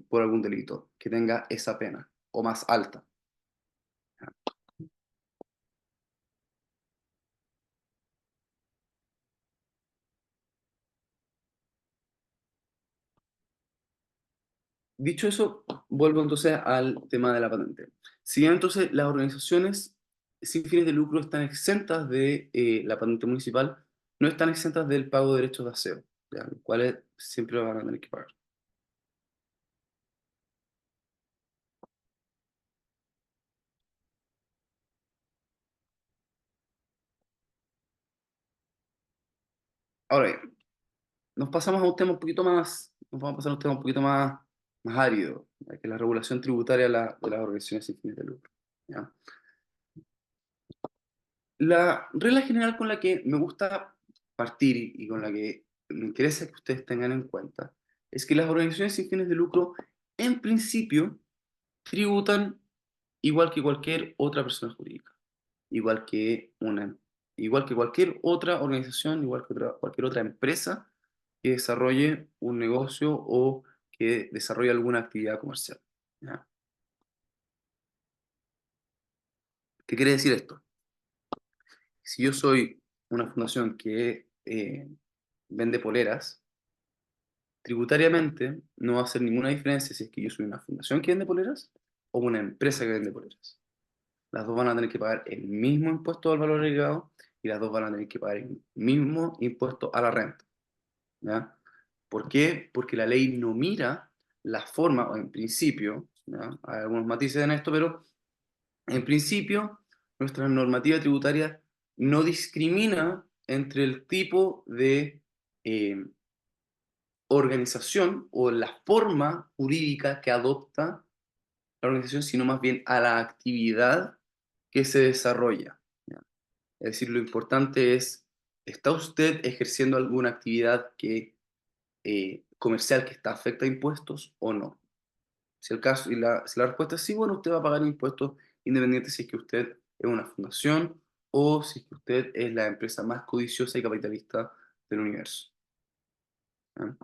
por algún delito, que tenga esa pena, o más alta. Dicho eso, vuelvo entonces al tema de la patente. Si bien entonces las organizaciones sin fines de lucro están exentas de la patente municipal, no están exentas del pago de derechos de aseo, ¿ya? Los cuales siempre van a tener que pagar. Ahora bien, nos vamos a pasar a un tema un poquito más árido, ya que es la regulación tributaria de las organizaciones sin fines de lucro, ¿ya? La regla general con la que me gusta partir y con la que me interesa que ustedes tengan en cuenta es que las organizaciones sin fines de lucro, en principio, tributan igual que cualquier otra persona jurídica, igual que igual que cualquier otra organización, igual que cualquier otra empresa que desarrolle un negocio o que desarrolle alguna actividad comercial, ¿ya? ¿Qué quiere decir esto? Si yo soy una fundación que vende poleras, tributariamente no va a hacer ninguna diferencia si es que yo soy una fundación que vende poleras o una empresa que vende poleras. Las dos van a tener que pagar el mismo impuesto al valor agregado y las dos van a tener que pagar el mismo impuesto a la renta, ¿ya? ¿Por qué? Porque la ley no mira la forma, o en principio, ¿ya? Hay algunos matices en esto, pero en principio nuestra normativa tributaria no discrimina entre el tipo de organización o la forma jurídica que adopta la organización, sino más bien a la actividad que se desarrolla, ¿ya? Es decir, lo importante es, ¿está usted ejerciendo alguna actividad comercial que está afecta a impuestos o no? Si el caso, si la respuesta es sí, bueno, usted va a pagar impuestos independiente si es que usted es una fundación o si es que usted es la empresa más codiciosa y capitalista del universo, ¿ya?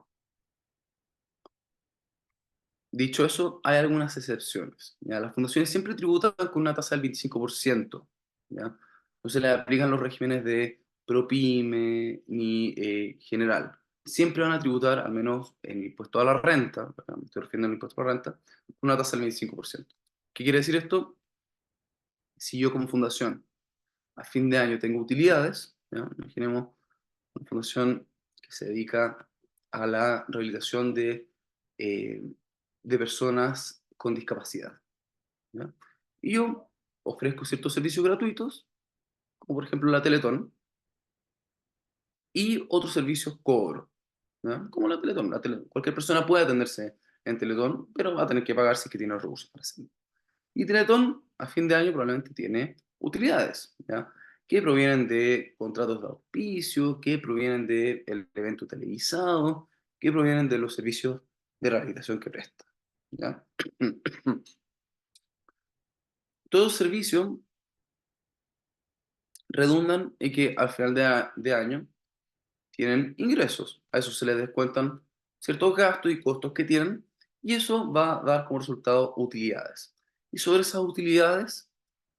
Dicho eso, hay algunas excepciones, ¿ya? Las fundaciones siempre tributan con una tasa del 25%, ¿ya? No se le aplican los regímenes de ProPyme ni general. Siempre van a tributar, al menos en el impuesto a la renta, ¿verdad? Me estoy refiriendo al impuesto a la renta, con una tasa del 25%. ¿Qué quiere decir esto? Si yo como fundación a fin de año tengo utilidades, ¿ya? Imaginemos una fundación que se dedica a la rehabilitación eh, de personas con discapacidad, ¿ya? Y yo ofrezco ciertos servicios gratuitos, como por ejemplo la Teletón, y otros servicios cobro, ¿ya? Como la Teletón. Cualquier persona puede atenderse en Teletón, pero va a tener que pagar si es que tiene los recursos para hacerlo. Y Teletón a fin de año probablemente tiene utilidades, ¿ya? Que provienen de contratos de auspicio, que provienen del evento televisado, que provienen de los servicios de rehabilitación que presta, ¿ya? Todos los servicios redundan en que al final de año tienen ingresos. A eso se les descuentan ciertos gastos y costos que tienen, y eso va a dar como resultado utilidades. Y sobre esas utilidades,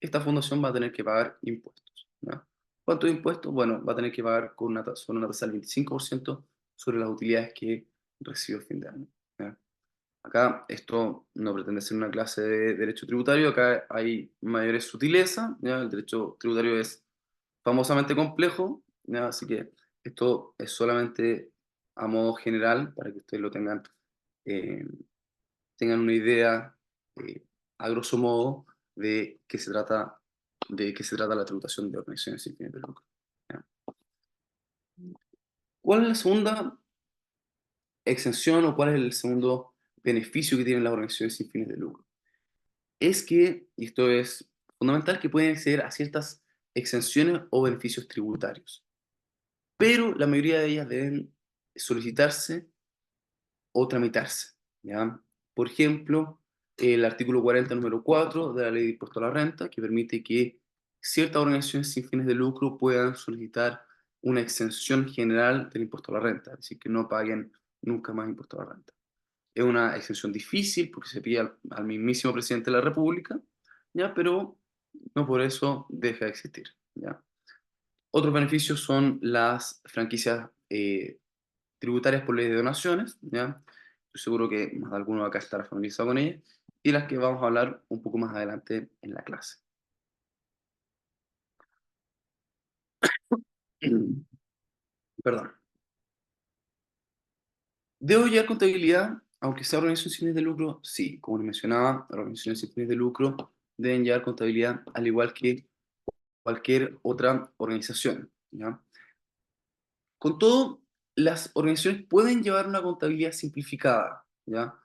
esta fundación va a tener que pagar impuestos, ¿ya? ¿Cuántos impuestos? Bueno, va a tener que pagar con una tasa del 25% sobre las utilidades que recibe a fin de año, ¿ya? Acá esto no pretende ser una clase de derecho tributario, acá hay mayores sutilezas, ¿ya? El derecho tributario es famosamente complejo, ¿ya? Así que esto es solamente a modo general para que ustedes lo eh, tengan una idea eh, a grosso modo de qué se trata la tributación de organizaciones sin fines de lucro, ¿ya? ¿Cuál es la segunda exención o cuál es el segundo beneficio que tienen las organizaciones sin fines de lucro? Es que, y esto es fundamental, que pueden acceder a ciertas exenciones o beneficios tributarios, pero la mayoría de ellas deben solicitarse o tramitarse, ¿ya? Por ejemplo, el artículo 40, número 4 de la Ley de Impuesto a la Renta, que permite que ciertas organizaciones sin fines de lucro puedan solicitar una exención general del impuesto a la renta, es decir, que no paguen nunca más impuesto a la renta. Es una exención difícil porque se pide al mismísimo presidente de la República, ¿ya? Pero no por eso deja de existir, ¿ya? Otros beneficios son las franquicias tributarias por ley de donaciones, ¿ya? Estoy seguro que más de alguno acá estará familiarizado con ellas, y las que vamos a hablar un poco más adelante en la clase. Perdón. ¿Debo llevar contabilidad, aunque sea organización sin fines de lucro? Sí, como les mencionaba, las organizaciones sin fines de lucro deben llevar contabilidad al igual que cualquier otra organización, ¿ya? Con todo, las organizaciones pueden llevar una contabilidad simplificada, ¿ya?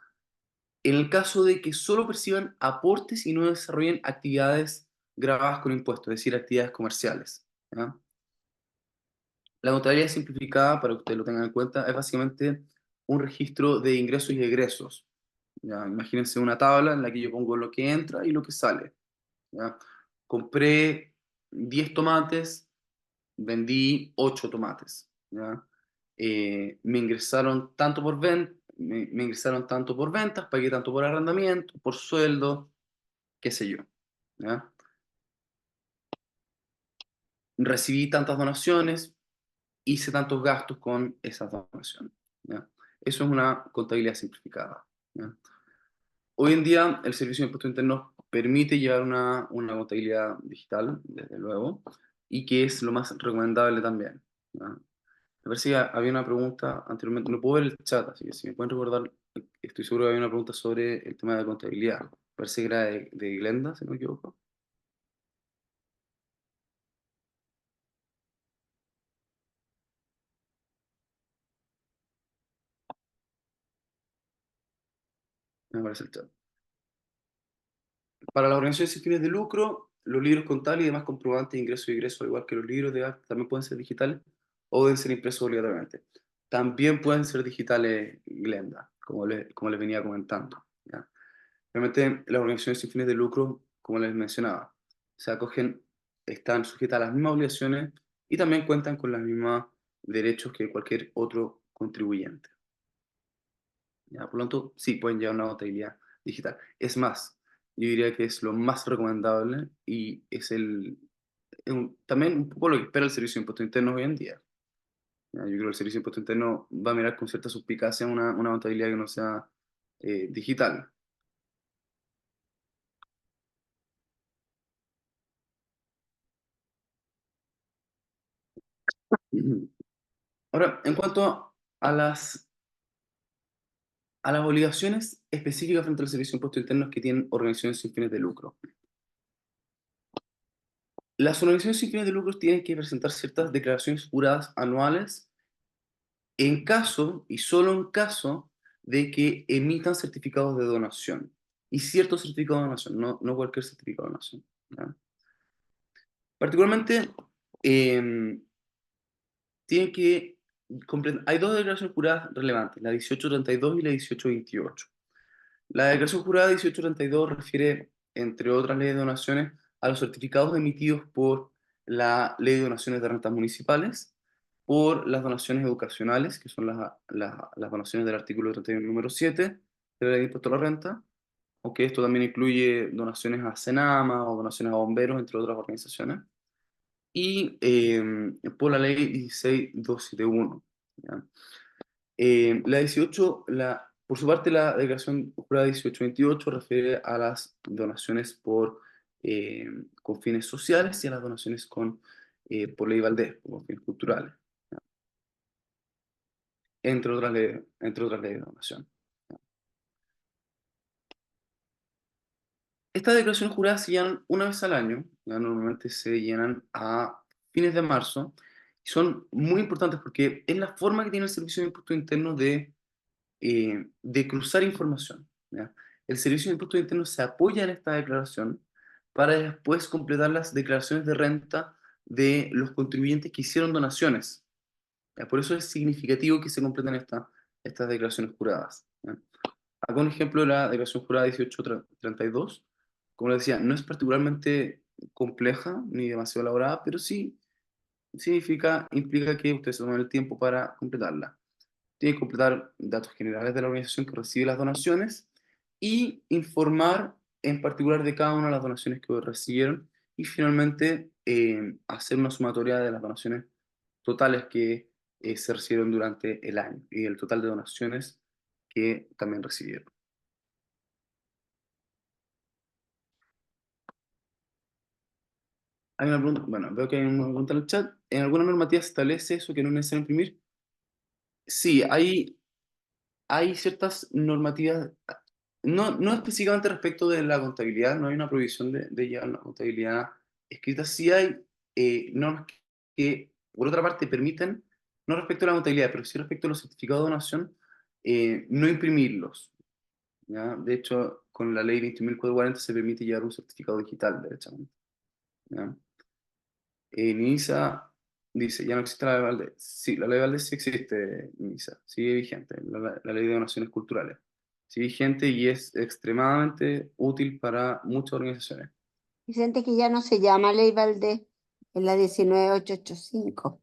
En el caso de que solo perciban aportes y no desarrollen actividades grabadas con impuestos, es decir, actividades comerciales, ¿ya? La contabilidad simplificada, para que ustedes lo tengan en cuenta, es básicamente un registro de ingresos y egresos, ¿ya? Imagínense una tabla en la que yo pongo lo que entra y lo que sale, ¿ya? Compré 10 tomates, vendí 8 tomates, ¿ya? Me ingresaron tanto por ventas, pagué tanto por arrendamiento, por sueldo, qué sé yo, ¿ya? Recibí tantas donaciones, hice tantos gastos con esas donaciones, ¿ya? Eso es una contabilidad simplificada, ¿ya? Hoy en día el Servicio de Impuestos Internos permite llevar una contabilidad digital, desde luego, y que es lo más recomendable también, ¿ya? Me parece que había una pregunta anteriormente, no puedo ver el chat, así que si me pueden recordar, estoy seguro que había una pregunta sobre el tema de contabilidad. Me parece que era de Glenda, si no me equivoco. Me aparece el chat. Para las organizaciones sin fines de lucro, los libros contables y demás comprobantes de ingreso y egreso, al igual que los libros de acta, también pueden ser digitales o deben ser impresos obligatoriamente. También pueden ser digitales, Glenda, como les venía comentando. ¿Ya? Realmente las organizaciones sin fines de lucro, como les mencionaba, se acogen, están sujetas a las mismas obligaciones y también cuentan con los mismos derechos que cualquier otro contribuyente. ¿Ya? Por lo tanto, sí, pueden llevar una notabilidad digital. Es más, yo diría que es lo más recomendable y es también un poco lo que espera el Servicio de Impuestos Internos hoy en día. ¿Ya? Yo creo que el Servicio de Impuestos Internos va a mirar con cierta suspicacia una notabilidad que no sea digital. Ahora, en cuanto a las obligaciones específicas frente al Servicio de Impuestos Internos que tienen organizaciones sin fines de lucro. Las organizaciones sin fines de lucro tienen que presentar ciertas declaraciones juradas anuales en caso, y solo en caso, de que emitan certificados de donación. Y ciertos certificados de donación, no cualquier certificado de donación. ¿Ya? Particularmente, tienen que hay dos declaraciones juradas relevantes, la 1832 y la 1828. La declaración jurada 1832 refiere, entre otras leyes de donaciones, a los certificados emitidos por la Ley de Donaciones de Rentas Municipales, por las donaciones educacionales, que son las donaciones del artículo 31, número 7 de la Ley de Impuesto a la Renta, aunque esto también incluye donaciones a Senama o donaciones a bomberos, entre otras organizaciones, y por la Ley 16271. ¿Ya? Por su parte, la declaración jurada 1828 refiere a las donaciones eh, con fines sociales y a las donaciones por ley Valdés, con fines culturales, entre otras leyes de donación. Estas declaraciones juradas se llenan una vez al año, ya normalmente se llenan a fines de marzo, y son muy importantes porque es la forma que tiene el Servicio de Impuestos Internos de cruzar información. ¿Ya? El Servicio de Impuestos Internos se apoya en esta declaración para después completar las declaraciones de renta de los contribuyentes que hicieron donaciones. ¿Ya? Por eso es significativo que se completen estas declaraciones juradas. ¿Ya? Acá un ejemplo de la declaración jurada 1832. Como les decía, no es particularmente compleja ni demasiado elaborada, pero sí implica que ustedes se tomen el tiempo para completarla. Tiene que completar datos generales de la organización que recibe las donaciones y informar en particular de cada una de las donaciones que recibieron y finalmente hacer una sumatoria de las donaciones totales que se recibieron durante el año y el total de donaciones que también recibieron. Hay una pregunta, bueno, veo que hay una pregunta en el chat. ¿En alguna normativa se establece eso que no es necesario imprimir? Sí, hay ciertas normativas, no específicamente respecto de la contabilidad, no hay una prohibición de llevar una contabilidad escrita. Sí hay normas que, por otra parte, permiten, no respecto a la contabilidad, pero sí respecto a los certificados de donación, no imprimirlos. ¿Ya? De hecho, con la ley 20.440 se permite llevar un certificado digital, derechamente. ¿Ya? NISA dice, ya no existe la ley Valdés. Sí, la ley Valdés sí existe, NISA, sigue vigente, la ley de donaciones culturales. Sigue vigente y es extremadamente útil para muchas organizaciones. Vicente, que ya no se llama Ley Valdés, es la 19885.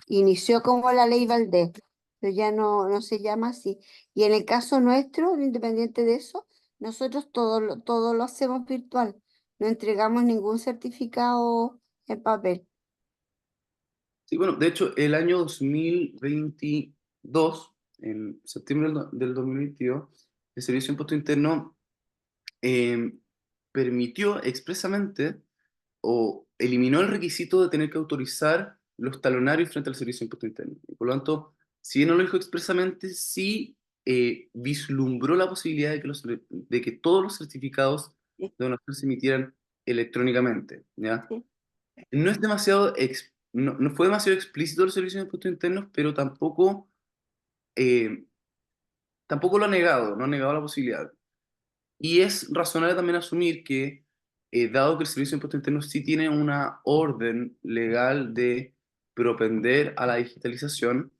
Inició como la Ley Valdés, pero ya no se llama así. Y en el caso nuestro, independiente de eso, nosotros todo lo hacemos virtual. No entregamos ningún certificado en papel. Sí, bueno, de hecho, el año 2022, en septiembre del 2022, el Servicio de Impuesto Interno eh, permitió expresamente o eliminó el requisito de tener que autorizar los talonarios frente al Servicio de Impuesto Interno. Y por lo tanto, si bien no lo dijo expresamente, sí vislumbró la posibilidad de que todos los certificados Sí, de donación se emitieran electrónicamente. ¿Ya? sí. No es no fue demasiado explícito el Servicio de Impuestos Internos, pero tampoco tampoco lo ha negado, no ha negado la posibilidad. Y es razonable también asumir que, dado que el Servicio de Impuestos Internos sí tiene una orden legal de propender a la digitalización,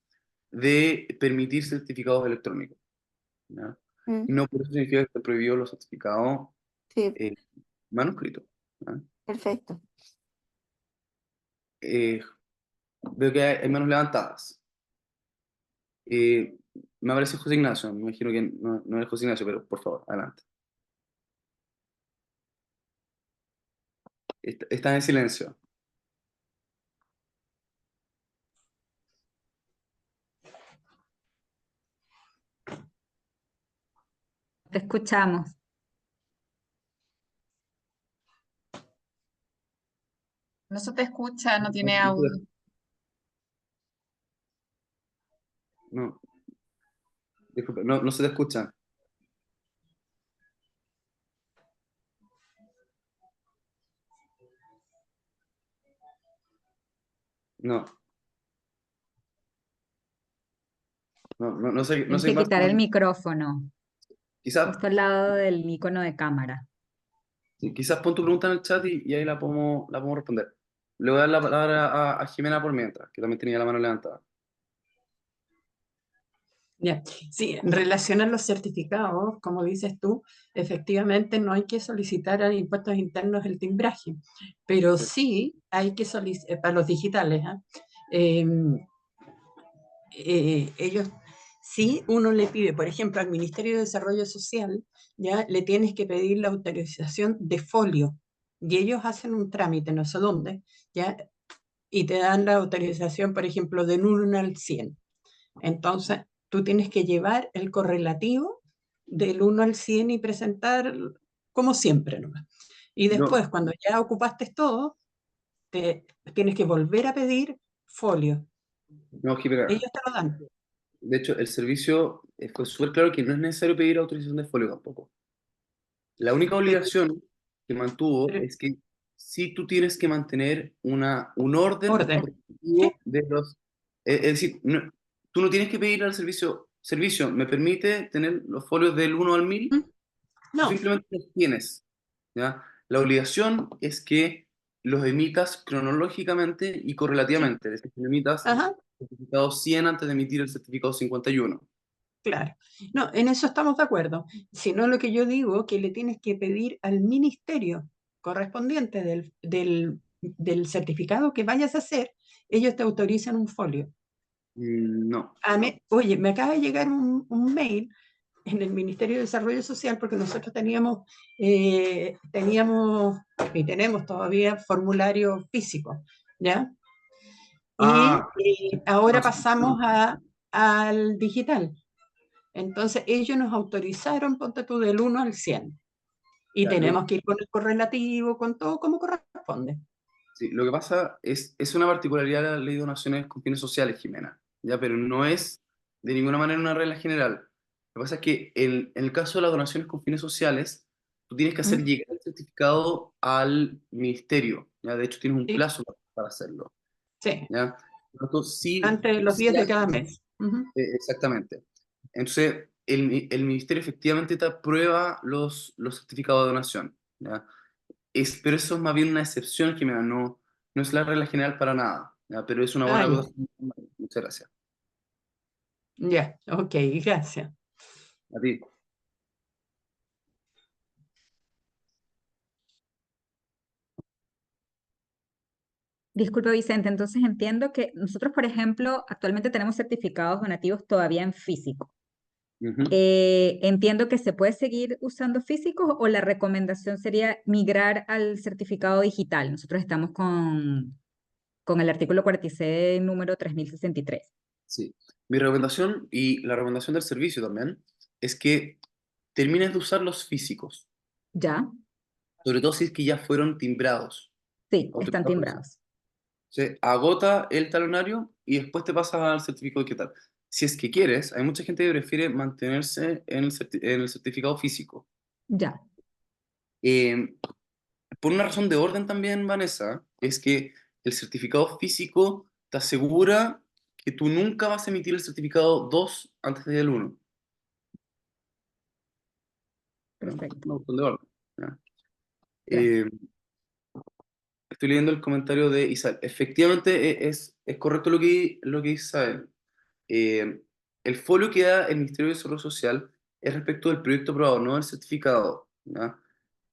de permitir certificados electrónicos, ¿ya? Mm, Y no por eso significa que están prohibidos los certificados sí, eh, manuscritos, ¿ya? perfecto. Eh, Veo que hay manos levantadas. Eh, Me aparece José Ignacio, me imagino que no es José Ignacio, pero por favor, adelante. Está en silencio. Te escuchamos. No se te escucha, no No, tiene audio. no, disculpe, no se te escucha. No, no sé, no Tienes sé que más. quitar el micrófono, Quizás, justo al lado del icono de cámara. quizás pon tu pregunta en el chat y ahí la podemos responder. Le voy a dar la palabra a Jimena por mientras, que también tenía la mano levantada. Ya. Sí, en relación a los certificados, como dices tú, efectivamente no hay que solicitar a impuestos internos el timbraje, pero Sí. sí hay que solicitar, para los digitales, ¿ah? Em, ellos sí, uno le pide, por ejemplo, al Ministerio de Desarrollo Social, ya le tienes que pedir la autorización de folio, y ellos hacen un trámite, no sé dónde, ya, y te dan la autorización, por ejemplo, del 1 al 100. Entonces, tú tienes que llevar el correlativo del 1 al 100 y presentar como siempre nomás. Y No, después, cuando ya ocupaste todo, te tienes que volver a pedir folio. no, Jimena. Ellos te lo dan. De hecho, el servicio fue súper claro que no es necesario pedir autorización de folio tampoco. La única Pero, obligación que mantuvo pero es que si tú tienes que mantener un orden orden. ¿Sí? correctivo de los... es decir, tú no tienes que pedir al servicio, ¿me permite tener los folios del 1 al 1000? ¿Mm? Tú No. simplemente los tienes, ¿ya? La obligación es que los emitas cronológicamente y Sí. correlativamente, es decir, que emitas Ajá. el certificado 100 antes de emitir el certificado 51. Claro. No, en eso estamos de acuerdo. Sino lo que yo digo, que le tienes que pedir al ministerio correspondiente del certificado que vayas a hacer, ellos te autorizan un folio. No. Oye, me acaba de llegar un mail en el Ministerio de Desarrollo Social porque nosotros teníamos y tenemos todavía formulario físico, ¿ya? Y Ah, ahora no, sí, pasamos no. al digital. Entonces ellos nos autorizaron, ponte tú, del 1 al 100. Y Ya, tenemos que ir con el correlativo, con todo como corresponde. sí, lo que pasa es una particularidad de la ley de donaciones con fines sociales, Jimena, ya, pero no es de ninguna manera una regla general. Lo que pasa es que en el caso de las donaciones con fines sociales, tú tienes que hacer ¿Mm? llegar el certificado al ministerio, ya, de hecho tienes un Sí, plazo para hacerlo, sí, ya. Por lo tanto, sí, antes de los sí 10 de hay- cada mes. Ujú. exactamente. Entonces, el ministerio efectivamente te aprueba los certificados de donación, ¿ya? Pero eso es más bien una excepción que no es la regla general para nada, ¿ya? Pero es una Ah, buena ya, cosa. Muchas gracias. ya, ok, gracias. A ti. Disculpe, Vicente, entonces entiendo que nosotros, por ejemplo, actualmente tenemos certificados donativos todavía en físico. Ujú. Entiendo que se puede seguir usando físicos o la recomendación sería migrar al certificado digital. Nosotros estamos con el artículo 46, número 3063. Sí. Mi recomendación y la recomendación del servicio también es que termines de usar los físicos, ¿Ya? sobre todo si es que ya fueron timbrados. Sí, están Autorizados por el timbrados. Se agota el talonario y después te pasas al certificado digital. Si es que quieres, hay mucha gente que prefiere mantenerse en el certificado físico. Ya. Eh, por una razón de orden también, Vanessa, es que el certificado físico te asegura que tú nunca vas a emitir el certificado 2 antes del 1. Perfecto. Una cuestión de orden. ¿Ya? Gracias. Estoy leyendo el comentario de Isabel. Efectivamente, es correcto lo que dice Isabel. Eh, el folio que da el Ministerio de Desarrollo Social es respecto del proyecto aprobado, no del certificado. ¿Ya?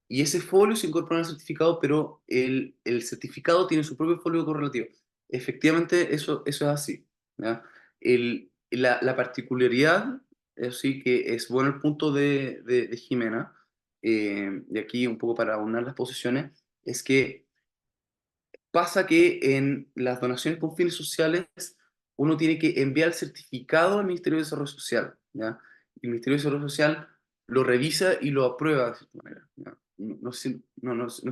Y ese folio se incorpora al certificado, pero el certificado tiene su propio folio correlativo. Efectivamente, eso es así. ¿Ya? La particularidad, sí que es bueno el punto de Jimena, y aquí un poco para aunar las posiciones, es que pasa que en las donaciones con fines sociales uno tiene que enviar el certificado al Ministerio de Desarrollo Social, ¿ya? Y el Ministerio de Desarrollo Social lo revisa y lo aprueba de cierta manera, ¿ya? No sé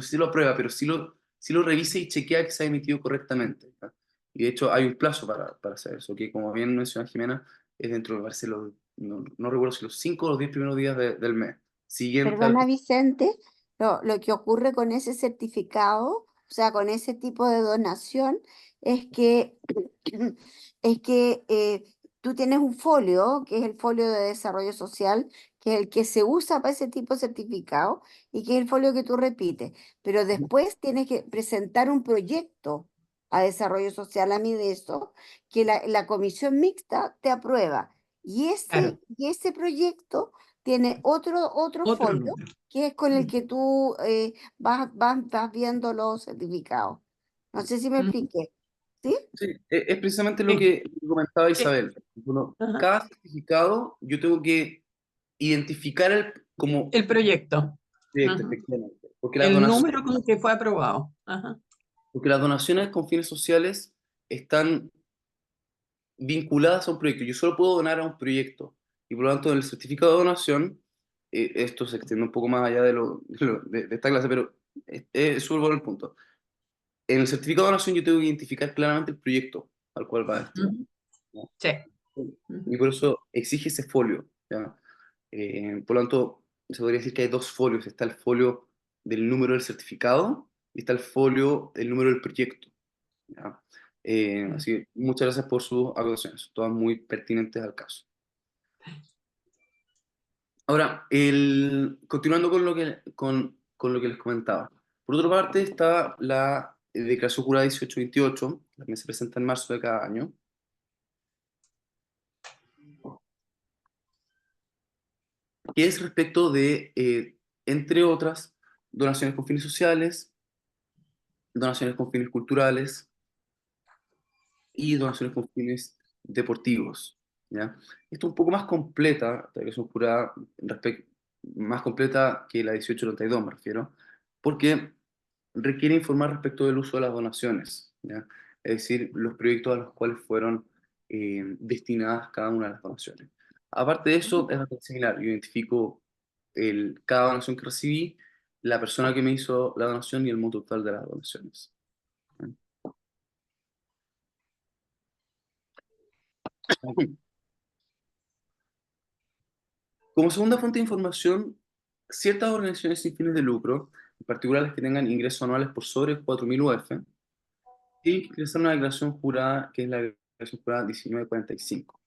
si lo aprueba, pero sí lo revisa y chequea que se ha emitido correctamente, ¿ya? Y de hecho hay un plazo para hacer eso, que como bien menciona Jimena, es dentro de, parece, no recuerdo si los 5 o los 10 primeros días del mes, siguiente al... Perdona, Vicente, lo que ocurre con ese certificado, o sea, con ese tipo de donación, es que, es que tú tienes un folio, que es el folio de desarrollo social, que es el que se usa para ese tipo de certificado y que es el folio que tú repites. Pero después tienes que presentar un proyecto a desarrollo social, a mí de eso, que la comisión mixta te aprueba. Claro, Y ese proyecto tiene otro otro folio número. que es con el que tú vas viendo los certificados. No sé si me Mm, expliqué. ¿Sí? Sí, es precisamente lo sí, que comentaba sí, Isabel. Bueno, ajá. cada certificado yo tengo que identificar como El proyecto. proyecto, Ajá. efectivamente. Porque las El donaciones, número con que fue aprobado. Ajá. porque las donaciones con fines sociales están vinculadas a un proyecto. Yo solo puedo donar a un proyecto. Y por lo tanto, en el certificado de donación, esto se extiende un poco más allá de esta clase, pero es súper bueno el punto. En el certificado de donación yo tengo que identificar claramente el proyecto al cual va destinado, Ujú. ¿no? Sí. Y Ujú. por eso exige ese folio, ¿ya? Por lo tanto, se podría decir que hay dos folios. Está el folio del número del certificado y está el folio del número del proyecto, ¿ya? Así que muchas gracias por sus acotaciones, todas muy pertinentes al caso. Ahora, continuando con lo que les comentaba. Por otra parte, está la Declaración Jurada 1828, la que se presenta en marzo de cada año, que es respecto de, entre otras, donaciones con fines sociales, donaciones con fines culturales y donaciones con fines deportivos, ¿ya? Esto es un poco más completa, la declaración jurada, más completa que la 1832, me refiero, porque requiere informar respecto del uso de las donaciones, ¿ya? Es decir, los proyectos a los cuales fueron destinadas cada una de las donaciones. Aparte de eso, es bastante similar. Yo identifico cada donación que recibí, la persona que me hizo la donación y el monto total de las donaciones. Como segunda fuente de información, ciertas organizaciones sin fines de lucro, en particular las que tengan ingresos anuales por sobre 4.000 UF, tienen que ingresar una declaración jurada, que es la declaración jurada 1945,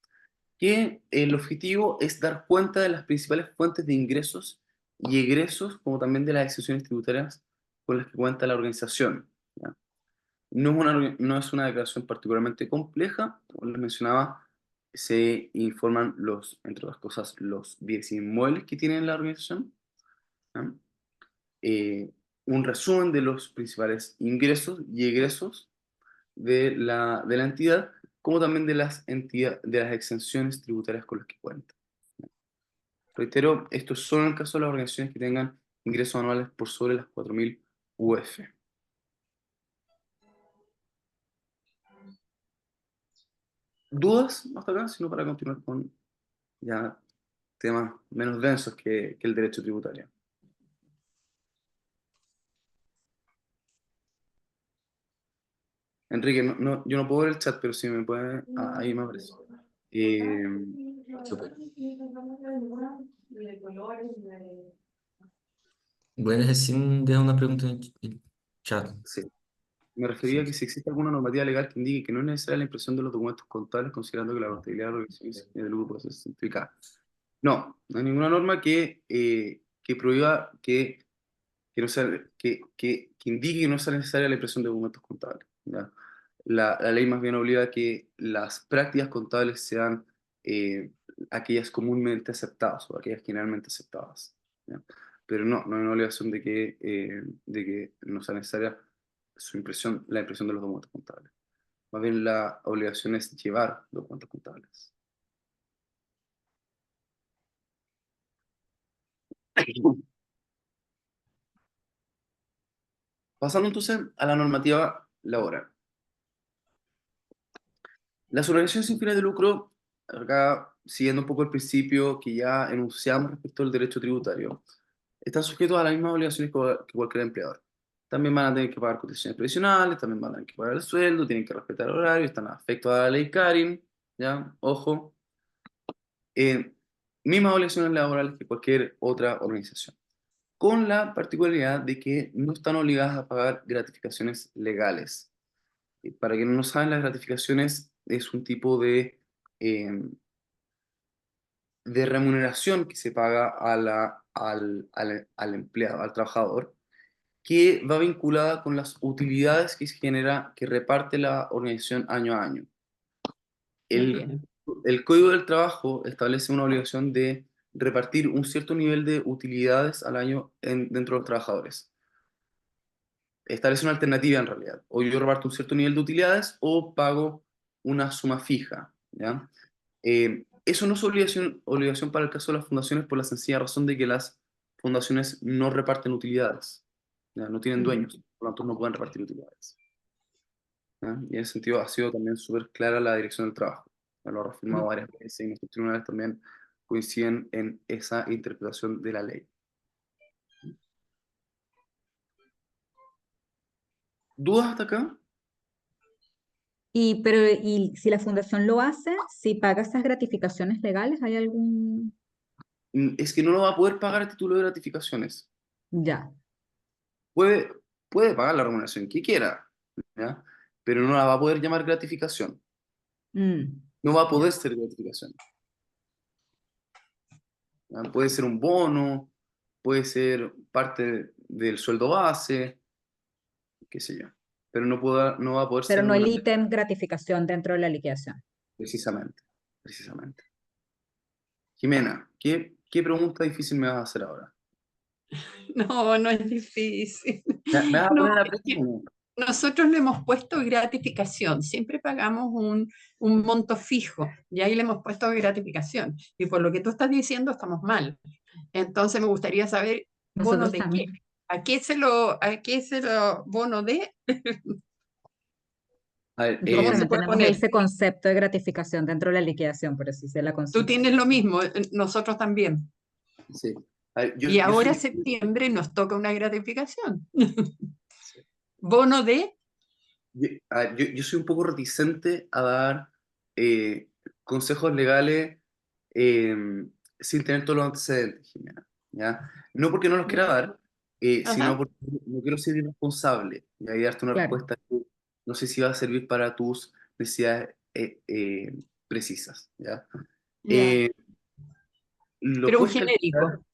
que el objetivo es dar cuenta de las principales fuentes de ingresos y egresos, como también de las exenciones tributarias con las que cuenta la organización, ¿ya? No es una declaración particularmente compleja, como les mencionaba, se informan entre otras cosas, los bienes inmuebles que tiene la organización, ¿ya? Eh, un resumen de los principales ingresos y egresos de la entidad, como también de las exenciones tributarias con las que cuenta. Reitero, esto es solo en el caso de las organizaciones que tengan ingresos anuales por sobre las 4.000 UF. ¿Dudas hasta acá? Sino para continuar con ya temas menos densos que el derecho tributario. Enrique, yo no puedo ver el chat, pero si me puede, ahí me aparece. Eh, Súper. ¿Puedes sin dejar una pregunta en el chat? sí. Me refería Sí. a que si existe alguna normativa legal que indique que no es necesaria la impresión de los documentos contables, considerando que la contabilidad de la organización del grupo es simplificada. No hay ninguna norma que que prohíba que, no sea, que indique que no sea necesaria la impresión de documentos contables, ¿ya? La ley más bien obliga a que las prácticas contables sean aquellas comúnmente aceptadas o aquellas generalmente aceptadas, ¿ya? Pero no hay una obligación de que no sea necesaria la impresión de los documentos contables. Más bien la obligación es llevar documentos contables. Pasando entonces a la normativa laboral. Las organizaciones sin fines de lucro, acá siguiendo un poco el principio que ya enunciamos respecto al derecho tributario, están sujetos a las mismas obligaciones que cualquier empleador. También van a tener que pagar cotizaciones previsionales, también van a tener que pagar el sueldo, tienen que respetar el horario, están afectos a la ley Karin, ¿ya? Ojo. Mismas obligaciones laborales que cualquier otra organización, con la particularidad de que no están obligadas a pagar gratificaciones legales. Para quienes no saben, las gratificaciones es un tipo eh, de remuneración que se paga al empleado, al trabajador, que va vinculada con las utilidades que se genera, que reparte la organización año a año. Muy El, bien. el Código del Trabajo establece una obligación de repartir un cierto nivel de utilidades al año dentro de los trabajadores. Establece una alternativa en realidad. O yo reparto un cierto nivel de utilidades o pago una suma fija, ¿ya? Eso no es obligación para el caso de las fundaciones por la sencilla razón de que las fundaciones no reparten utilidades, ¿ya? No tienen dueños, por lo tanto no pueden repartir utilidades, ¿ya? Y en ese sentido ha sido también súper clara la Dirección del Trabajo. Ya lo ha reafirmado varias veces y nuestros tribunales también coinciden en esa interpretación de la ley. ¿Dudas hasta acá? Y si la fundación lo hace, si paga esas gratificaciones legales, ¿hay algún...? Es que no lo va a poder pagar a título de gratificaciones. Ya. Puede, puede pagar la remuneración que quiera, ¿ya? Pero no la va a poder llamar gratificación. Mm, No va a poder ya. ser gratificación, ¿ya? Puede ser un bono, puede ser parte del sueldo base, qué sé yo. Pero no va a poder Pero ser no el una... ítem gratificación dentro de la liquidación. Precisamente, precisamente. Jimena, ¿qué pregunta difícil me vas a hacer ahora? No, no es difícil. ¿Me vas a No, poner a es que prueba? nosotros le hemos puesto gratificación, siempre pagamos un monto fijo y ahí le hemos puesto gratificación. Y por lo que tú estás diciendo, estamos mal. Entonces me gustaría saber, ¿bono Nosotros de qué? también. A qué se lo bono de? A ver, Nosotros ¿Cómo se también puede tenemos poner? ese concepto de gratificación dentro de la liquidación, pero sí sé la Tú consulta. tienes lo mismo, nosotros también. sí. A ver, Y yo ahora soy... en septiembre nos toca una gratificación. ¿Bono de? Yo soy un poco reticente a dar eh, consejos legales eh, sin tener todos los antecedentes, Jimena, ¿ya? No porque no los quiera dar, sino Ajá, porque no quiero ser irresponsable, ¿ya? Y darte una Claro. respuesta que no sé si va a servir para tus necesidades precisas, ¿ya? ya. Eh, lo Pero un puedes calificar, genérico.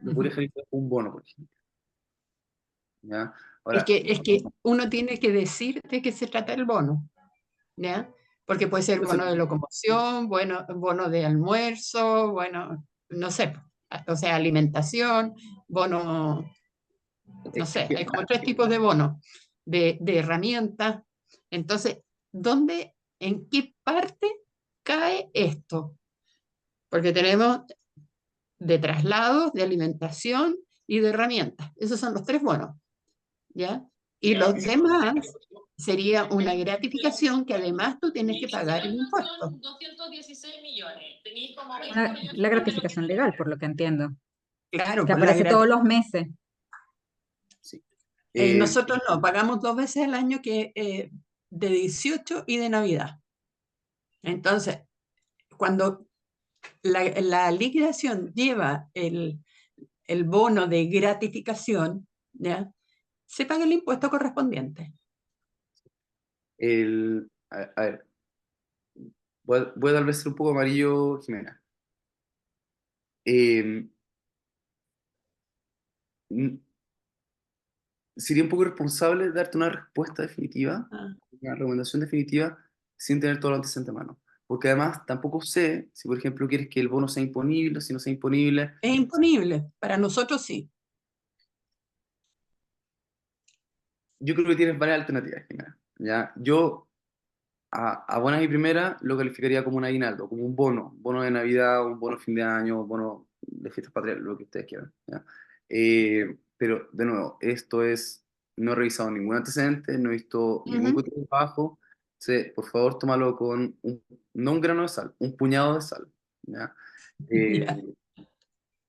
lo podrías calificar como un bono, por ejemplo, ¿ya? Es Ahora, que, es que uno tiene que decir de qué se trata el bono, ¿ya? Porque puede ser puede ser bono de locomoción, bueno, bono de almuerzo, bueno, no sé, o sea, alimentación, bono, no es sé, que, hay como tres tipos de bonos, de herramientas. Entonces, ¿dónde, en qué parte cae esto? Porque tenemos de traslados, de alimentación y de herramientas. Esos son los tres bonos, ¿ya? Y los demás sería una gratificación que además tú tienes que pagar el impuesto. 216 millones. Tenéis como 20 millones La más de lo que gratificación legal, por lo que entiendo, Claro, que por la aparece todos los meses. sí. Eh, nosotros no, pagamos 2 veces al año que de 18 y de Navidad. Entonces, cuando la liquidación lleva el bono de gratificación, ¿ya? Se paga el impuesto correspondiente. a ver, voy a tal vez ser un poco amarillo, Jimena. Eh, mm, sería un poco irresponsable darte una respuesta definitiva, Ah, una recomendación definitiva, sin tener todo lo antecedente a mano. Porque además tampoco sé si, por ejemplo, quieres que el bono sea imponible, si no sea imponible. es imponible, para nosotros sí. Yo creo que tienes varias alternativas, Jimena. ¿Ya? Yo, a buenas y primeras, lo calificaría como un aguinaldo, como un bono de Navidad, un bono de fin de año, un bono de fiestas patrias, lo que ustedes quieran. ¿Ya? Pero, de nuevo, esto es, no he revisado ningún antecedente, no he visto ningún Ujú. tipo de trabajo. Por favor, tómalo con, no un grano de sal, un puñado de sal. ¿Ya? Ya. Eh,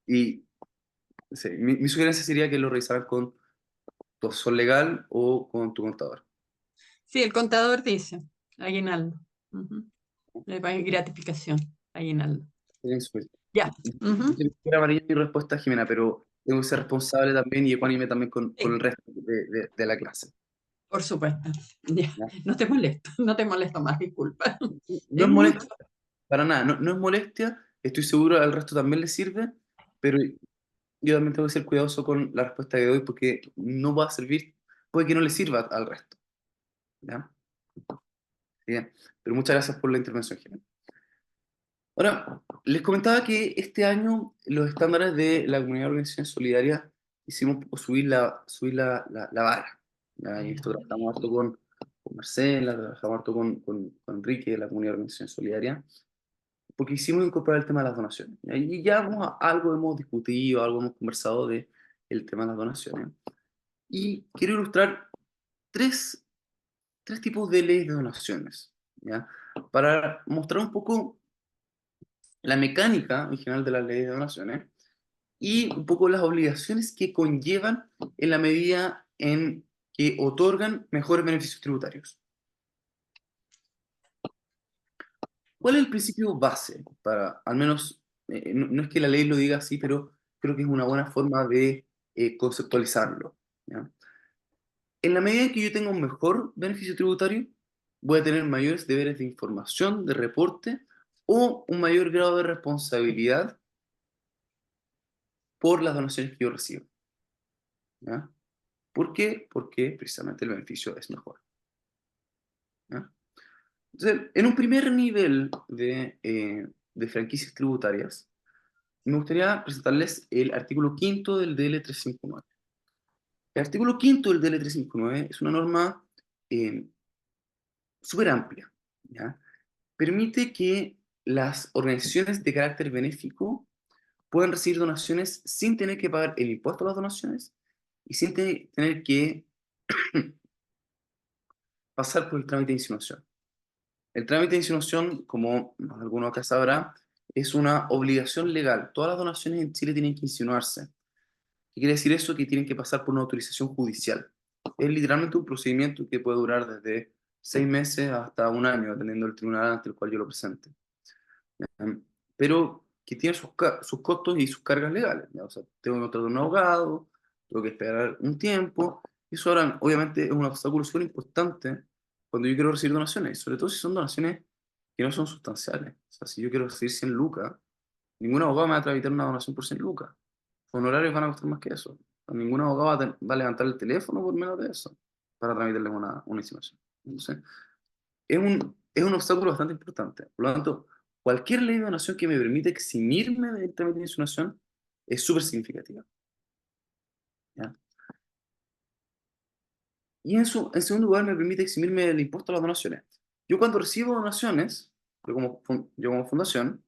y sí, mi sugerencia sería que lo revisaran con tu asesor legal o con tu contador. Sí, el contador dice, aguinaldo. Ujú. Le paga gratificación, aguinaldo. Sería insuficiente. Ya. Ujú. Era amarilla mi respuesta, Jimena, pero tengo que ser responsable también y ecuánime también con el Sí, resto de la clase. por supuesto. Ya. ¿Ya? No te molesto, no te molesto más, disculpa. No Es es mucho. molestia, para nada, no, no es molestia, estoy seguro al resto también le sirve, pero yo también tengo que ser cuidadoso con la respuesta de hoy porque no va a servir, puede que no le sirva al resto. ¿Ya? Bien, pero muchas gracias por la intervención, Jimena. Ahora, les comentaba que este año los estándares de la Comunidad de Organizaciones Solidarias hicimos subir la vara. ¿Ya? Y esto trabajamos harto con Marcela, trabajamos harto con Enrique de la Comunidad de Organizaciones Solidarias, porque hicimos incorporar el tema de las donaciones. ¿Ya? Y ya algo hemos discutido, algo hemos conversado de el tema de las donaciones. Y quiero ilustrar tres, tres tipos de leyes de donaciones, ¿ya? Para mostrar un poco la mecánica en general de las leyes de donaciones y un poco las obligaciones que conllevan en la medida en que otorgan mejores beneficios tributarios. ¿Cuál es el principio base para, al menos, no, no es que la ley lo diga así, pero creo que es una buena forma de conceptualizarlo? ¿Ya? En la medida en que yo tenga un mejor beneficio tributario, voy a tener mayores deberes de información, de reporte o un mayor grado de responsabilidad por las donaciones que yo recibo. ¿Ya? ¿Por qué? Porque precisamente el beneficio es mejor. ¿Ya? Entonces, en un primer nivel de franquicias tributarias, me gustaría presentarles el artículo quinto del DL 359. El artículo quinto del DL 359 es una norma eh, súper amplia. ¿Ya? Permite que las organizaciones de carácter benéfico puedan recibir donaciones sin tener que pagar el impuesto a las donaciones y sin tener que pasar por el trámite de insinuación. El trámite de insinuación, como alguno acá sabrá, es una obligación legal. Todas las donaciones en Chile tienen que insinuarse. ¿Qué quiere decir eso? Que tienen que pasar por una autorización judicial. Es literalmente un procedimiento que puede durar desde 6 meses hasta un año, dependiendo del tribunal ante el cual yo lo presente. Pero que tiene sus costos y sus cargas legales. ¿Ya? O sea, tengo que contratar un abogado, tengo que esperar un tiempo. Eso ahora, obviamente, es un obstáculo súper importante cuando yo quiero recibir donaciones, sobre todo si son donaciones que no son sustanciales. O sea, si yo quiero recibir 100 lucas, ningún abogado me va a tramitar una donación por 100 lucas. Los honorarios van a costar más que eso. O sea, ningún abogado va a levantar el teléfono por menos de eso para tramitarle una insinuación. Entonces, es un obstáculo bastante importante. Por lo tanto, cualquier ley de donación que me permita eximirme del trámite de insinuación es súper significativa. ¿Ya? Y en segundo lugar, me permite eximirme del impuesto a las donaciones. Yo cuando recibo donaciones, yo como fundación,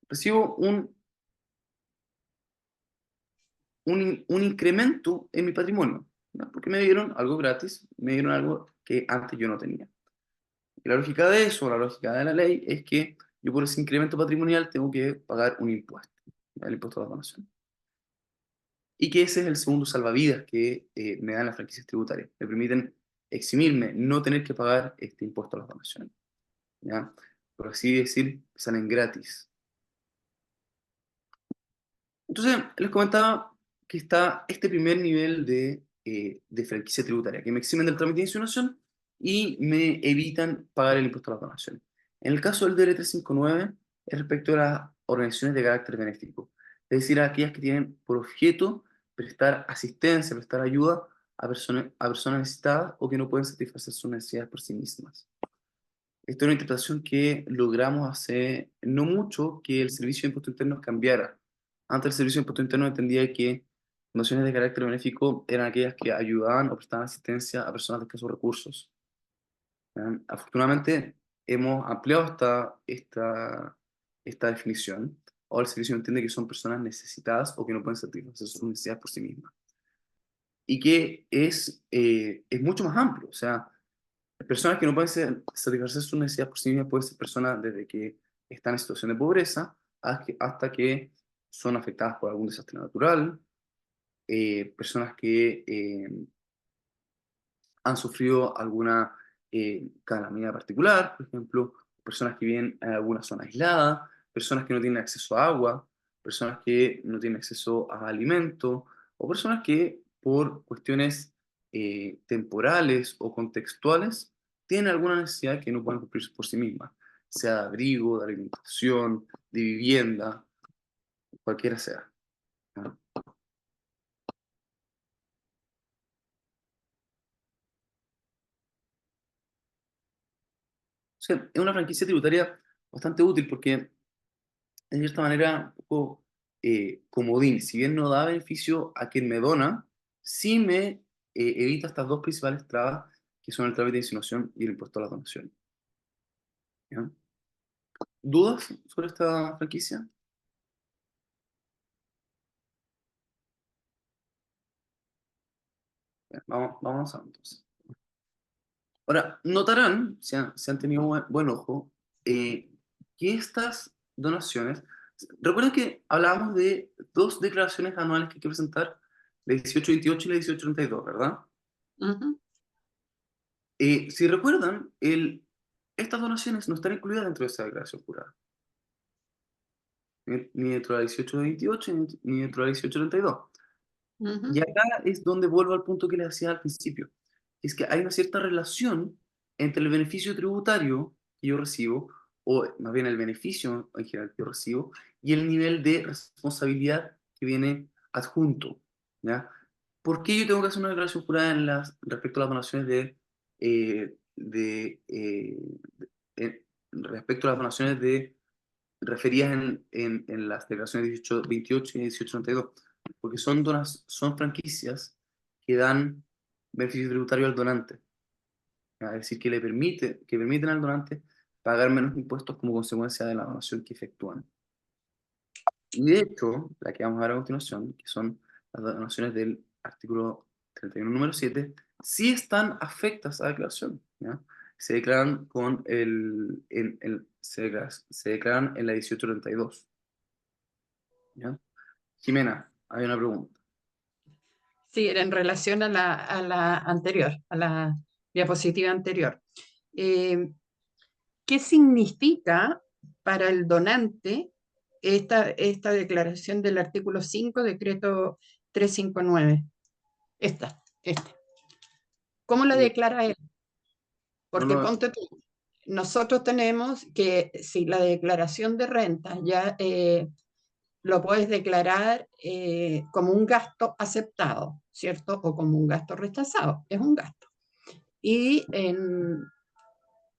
recibo un incremento en mi patrimonio, ¿ya? Porque me dieron algo gratis, me dieron algo que antes yo no tenía. Y la lógica de eso, la lógica de la ley, es que yo por ese incremento patrimonial tengo que pagar un impuesto, ¿ya? El impuesto a las donaciones. Y que ese es el segundo salvavidas que me dan las franquicias tributarias. Me permiten eximirme, no tener que pagar este impuesto a las donaciones. ¿Ya? Por así decir, salen gratis. Entonces, les comentaba que está este primer nivel de franquicia tributaria, que me eximen del trámite de insinuación y me evitan pagar el impuesto a las donaciones. En el caso del DL 359, es respecto a las organizaciones de carácter benéfico, es decir, a aquellas que tienen por objeto prestar asistencia, prestar ayuda a personas necesitadas o que no pueden satisfacer sus necesidades por sí mismas. Esta es una interpretación que logramos hace no mucho que el Servicio de Impuestos Internos cambiara. Antes el Servicio de Impuestos Internos entendía que fundaciones de carácter benéfico eran aquellas que ayudaban o prestaban asistencia a personas de escasos recursos. Afortunadamente hemos ampliado esta definición. Ahora el servicio entiende que son personas necesitadas o que no pueden satisfacer sus necesidades por sí mismas. Y que es mucho más amplio. O sea, personas que no pueden satisfacer sus necesidades por sí mismas pueden ser personas desde que están en situación de pobreza hasta que son afectadas por algún desastre natural, personas que han sufrido alguna calamidad particular, por ejemplo, personas que viven en alguna zona aislada, personas que no tienen acceso a agua, personas que no tienen acceso a alimento, o personas que por cuestiones temporales o contextuales tienen alguna necesidad que no pueden cumplir por sí mismas, sea de abrigo, de alimentación, de vivienda, cualquiera sea. ¿No? O sea, es una franquicia tributaria bastante útil porque de cierta manera, un poco comodín. Si bien no da beneficio a quien me dona, sí me evita estas dos principales trabas, que son el trámite de insinuación y el impuesto a la donación. ¿Ya? ¿Dudas sobre esta franquicia? Ya, vamos avanzando entonces. Ahora, notarán, si han tenido buen ojo, que estas donaciones, recuerden que hablábamos de dos declaraciones anuales que hay que presentar, la 1828 y la 1832, ¿verdad? Ujú. Si recuerdan, estas donaciones no están incluidas dentro de esa declaración jurada, ni dentro de la 1828 ni dentro de la 1832. Ujú. Y acá es donde vuelvo al punto que les hacía al principio, es que hay una cierta relación entre el beneficio tributario que yo recibo, o más bien el beneficio en general que yo recibo, y el nivel de responsabilidad que viene adjunto, ¿ya? ¿Por qué yo tengo que hacer una declaración jurada respecto a las donaciones respecto a las donaciones referidas en las declaraciones 1828 y 1832? Porque son franquicias que dan beneficio tributario al donante. Es decir, que permiten al donante pagar menos impuestos como consecuencia de la donación que efectúan. Y de hecho, la que vamos a ver a continuación, que son las donaciones del artículo 31, número 7, sí están afectas a la declaración, ¿ya? Se declaran se declaran en la 1832, ¿ya? Jimena, hay una pregunta. Sí, era en relación a la anterior, a la diapositiva anterior. ¿Qué significa para el donante esta declaración del artículo 5, decreto 359? Esta. ¿Cómo la Eh, declara él? no, Porque no, ponte tú, nosotros tenemos que, si la declaración de renta ya lo puedes declarar como un gasto aceptado, ¿cierto? O como un gasto rechazado, es un gasto. Y en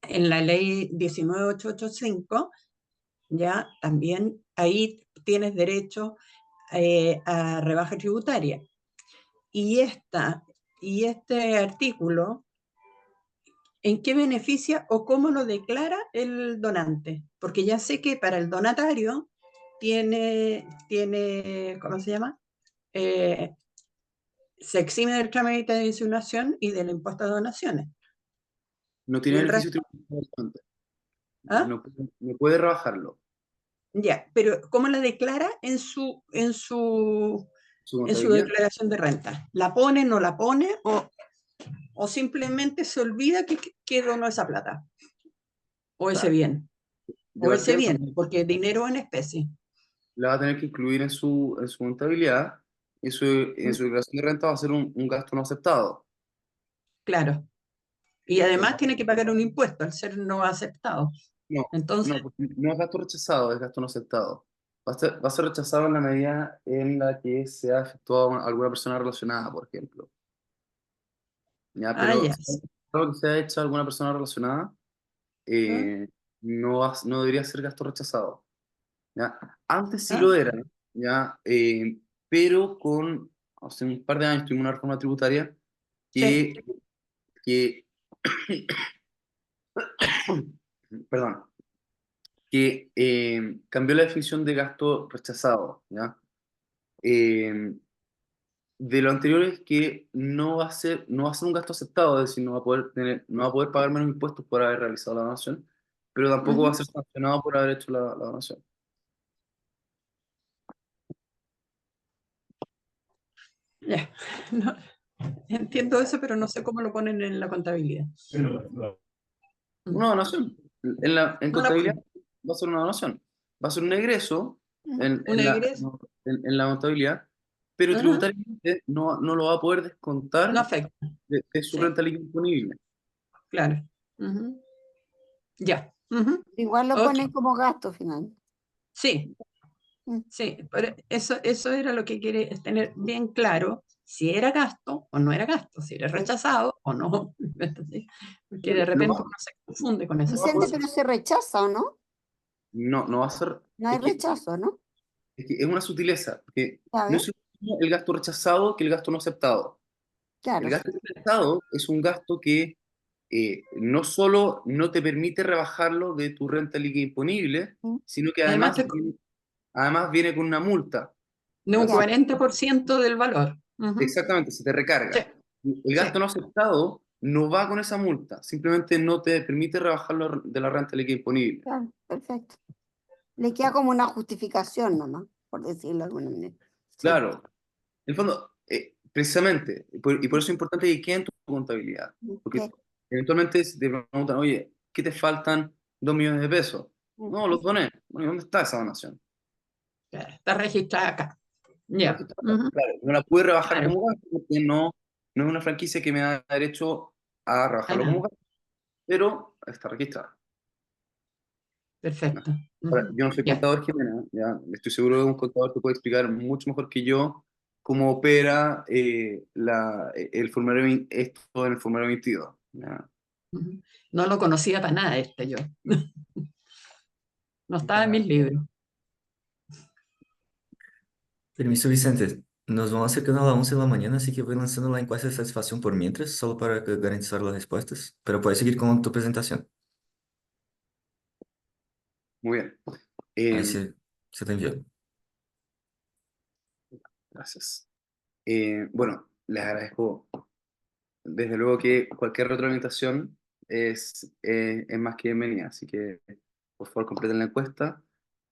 la ley 19885, ya también ahí tienes derecho a rebaja tributaria. Y, y este artículo, ¿en qué beneficia o cómo lo declara el donante? Porque ya sé que para el donatario tiene ¿cómo se llama? Se exime del trámite de insinuación y del impuesto a donaciones. no Y tiene el beneficio resto, tributario. ¿ah? No puede rebajarlo. Ya, pero ¿cómo la declara Su en su contabilidad. declaración de renta? ¿La pone, no la pone o simplemente se olvida que donó esa plata? O ese Claro. bien, De o ese partida bien, porque dinero en especie. la va a tener que incluir en su contabilidad. En su declaración de renta va a ser un gasto no aceptado. Claro. Y O sea, además tiene que pagar un impuesto al ser no aceptado. no, Entonces, no, porque no es gasto rechazado, es gasto no aceptado. va a ser rechazado en la medida en la que se ha efectuado a alguna persona relacionada, por ejemplo. ¿Ya? Ah, Pero ya. si es algo que se ha hecho a alguna persona relacionada, Ah, no debería ser gasto rechazado. ¿Ya? Antes sí ah, lo era, ¿ya? Pero hace un par de años tuvimos una reforma tributaria sí. que perdón, que cambió la definición de gasto rechazado, ¿ya? Eh, de lo anterior es que no va a ser un gasto aceptado, es decir, no va a poder pagar menos impuestos por haber realizado la donación, pero tampoco va a Ujú. ser sancionado por haber hecho la donación. Ya. No, entiendo eso, pero no sé cómo lo ponen en la contabilidad. Mm. Una donación. En Una, contabilidad va a ser una donación. Va a ser un egreso en, un en la, egreso. en la contabilidad, pero Ajá. tributariamente no lo va a poder No descontar afecta. de su Sí, renta líquida disponible. claro. Ujú. Ya. Ujú. Igual lo Ok. ponen como gasto final. Sí, Mm, sí. Pero eso era lo que quiere es tener bien claro si era gasto o no era gasto, si era sí. rechazado o no. ¿Entendés? Porque de Lo repente va- uno se confunde con esas lo va a Vicente, poder- cosas. pero se rechaza, ¿o no? no va a ser. No hay rechazo, ¿no? Es una sutileza, porque no ¿Sabes? es lo mismo el gasto rechazado que el gasto no aceptado. El Claro, sí. gasto rechazado es un gasto que no solo no te permite rebajarlo de tu renta líquida disponible, Mm, sino que Además, además viene con una multa. de un ¿Ya? claro, 40% del valor. Ujú. Exactamente, se te Sí, recarga. El sí, gasto no aceptado no va con esa multa, simplemente no te permite rebajarlo de la renta líquida disponible. claro, perfecto. Le queda como una justificación nomás, por decirlo de alguna manera. Sí. Claro, en el fondo, precisamente, y por eso es importante que quede en tu contabilidad, porque Ok. eventualmente si te preguntan, oye, ¿qué te faltan 2 millones de pesos? Mm, No, los doné. Bueno, ¿y dónde está esa donación? claro, está registrada acá. Está Ya. registrada. Ujú. Claro, no la pude rebajar Claro. como gasto porque no es una franquicia que me da derecho a Ah, rebajarlo como nada. gasto, pero está registrada. Perfecto. Ahora, Ujú. yo no soy Ya. contador, Jimena, ya estoy seguro de un contador que puede explicar mucho mejor que yo cómo opera el formulario, esto en el formulario 22. ¿Ya? Ujú. No lo conocía para nada yo. No estaba en mis libros. Permiso, Vicente. Nos vamos acercando a las 11 de la mañana, así que voy lanzando la encuesta de satisfacción por mientras, solo para garantizar las respuestas. Pero puedes seguir con tu presentación. Muy bien. Ahí Eh, se te envió. Gracias. Bueno, les agradezco. Desde luego que cualquier retroalimentación es más que bienvenida, así que por favor completen la encuesta.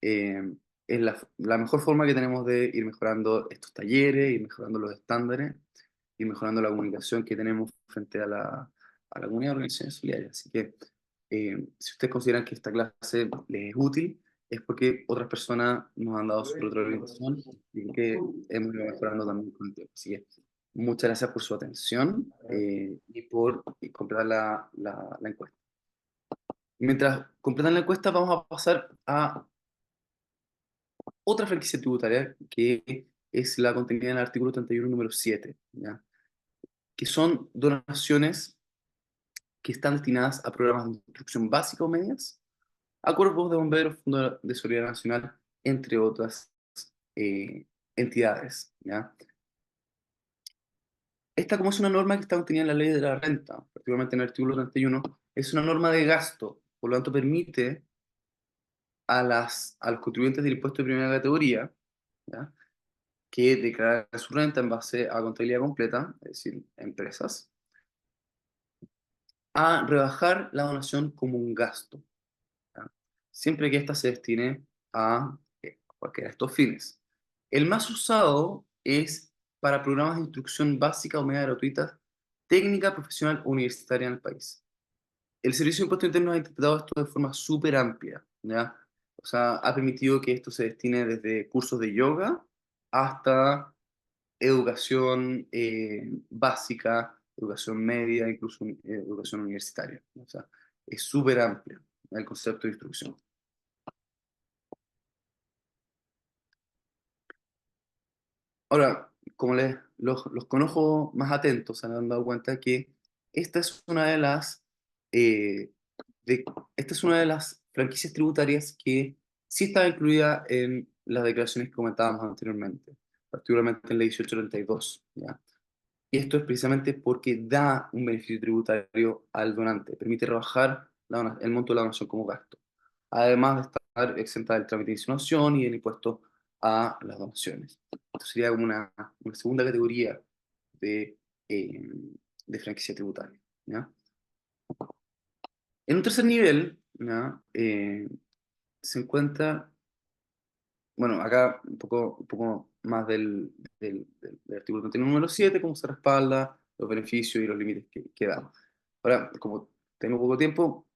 Es la mejor forma que tenemos de ir mejorando estos talleres, ir mejorando los estándares, ir mejorando la comunicación que tenemos frente a la comunidad de organizaciones solidarias. Así que si ustedes consideran que esta clase les es útil, es porque otras personas nos han dado su retroalimentación y que hemos ido mejorando también con el tiempo. Así que muchas gracias por su atención y por completar la encuesta. Mientras completan la encuesta, vamos a pasar a otra franquicia tributaria que es la contenida en el artículo 31, número 7, ¿ya? Que son donaciones que están destinadas a programas de instrucción básica o medias, a cuerpos de bomberos, Fondo de Solidaridad Nacional, entre otras entidades, ¿ya? Esta, como es una norma que está contenida en la ley de la renta, particularmente en el artículo 31, es una norma de gasto, por lo tanto permite a los contribuyentes del impuesto de primera categoría, ¿ya? Que declaran su renta en base a contabilidad completa, es decir, empresas, a rebajar la donación como un gasto, ¿ya? Siempre que ésta se destine a cualquiera de estos fines. El más usado es para programas de instrucción básica o media gratuita, técnica, profesional o universitaria en el país. El Servicio de Impuestos Internos ha interpretado esto de forma súper amplia, ¿ya? O sea, ha permitido que esto se destine desde cursos de yoga hasta educación básica, educación media, incluso educación universitaria. O sea, es súper amplio el concepto de instrucción. Ahora, como los con ojos más atentos se han dado cuenta que esta es una de las, eh, de- esta es una de las franquicias tributarias que sí estaba incluida en las declaraciones que comentábamos anteriormente, particularmente en la 1832, ¿ya? Y esto es precisamente porque da un beneficio tributario al donante, permite rebajar el monto de la donación como gasto, además de estar exenta del trámite de insinuación y del impuesto a las donaciones. Esto sería como una segunda categoría de, eh, de franquicia tributaria, ¿ya? En un tercer nivel, ¿ya? Se encuentra, bueno, acá un poco más del artículo 31 número 7, cómo se respalda los beneficios y los límites que da. Ahora, como tengo poco tiempo,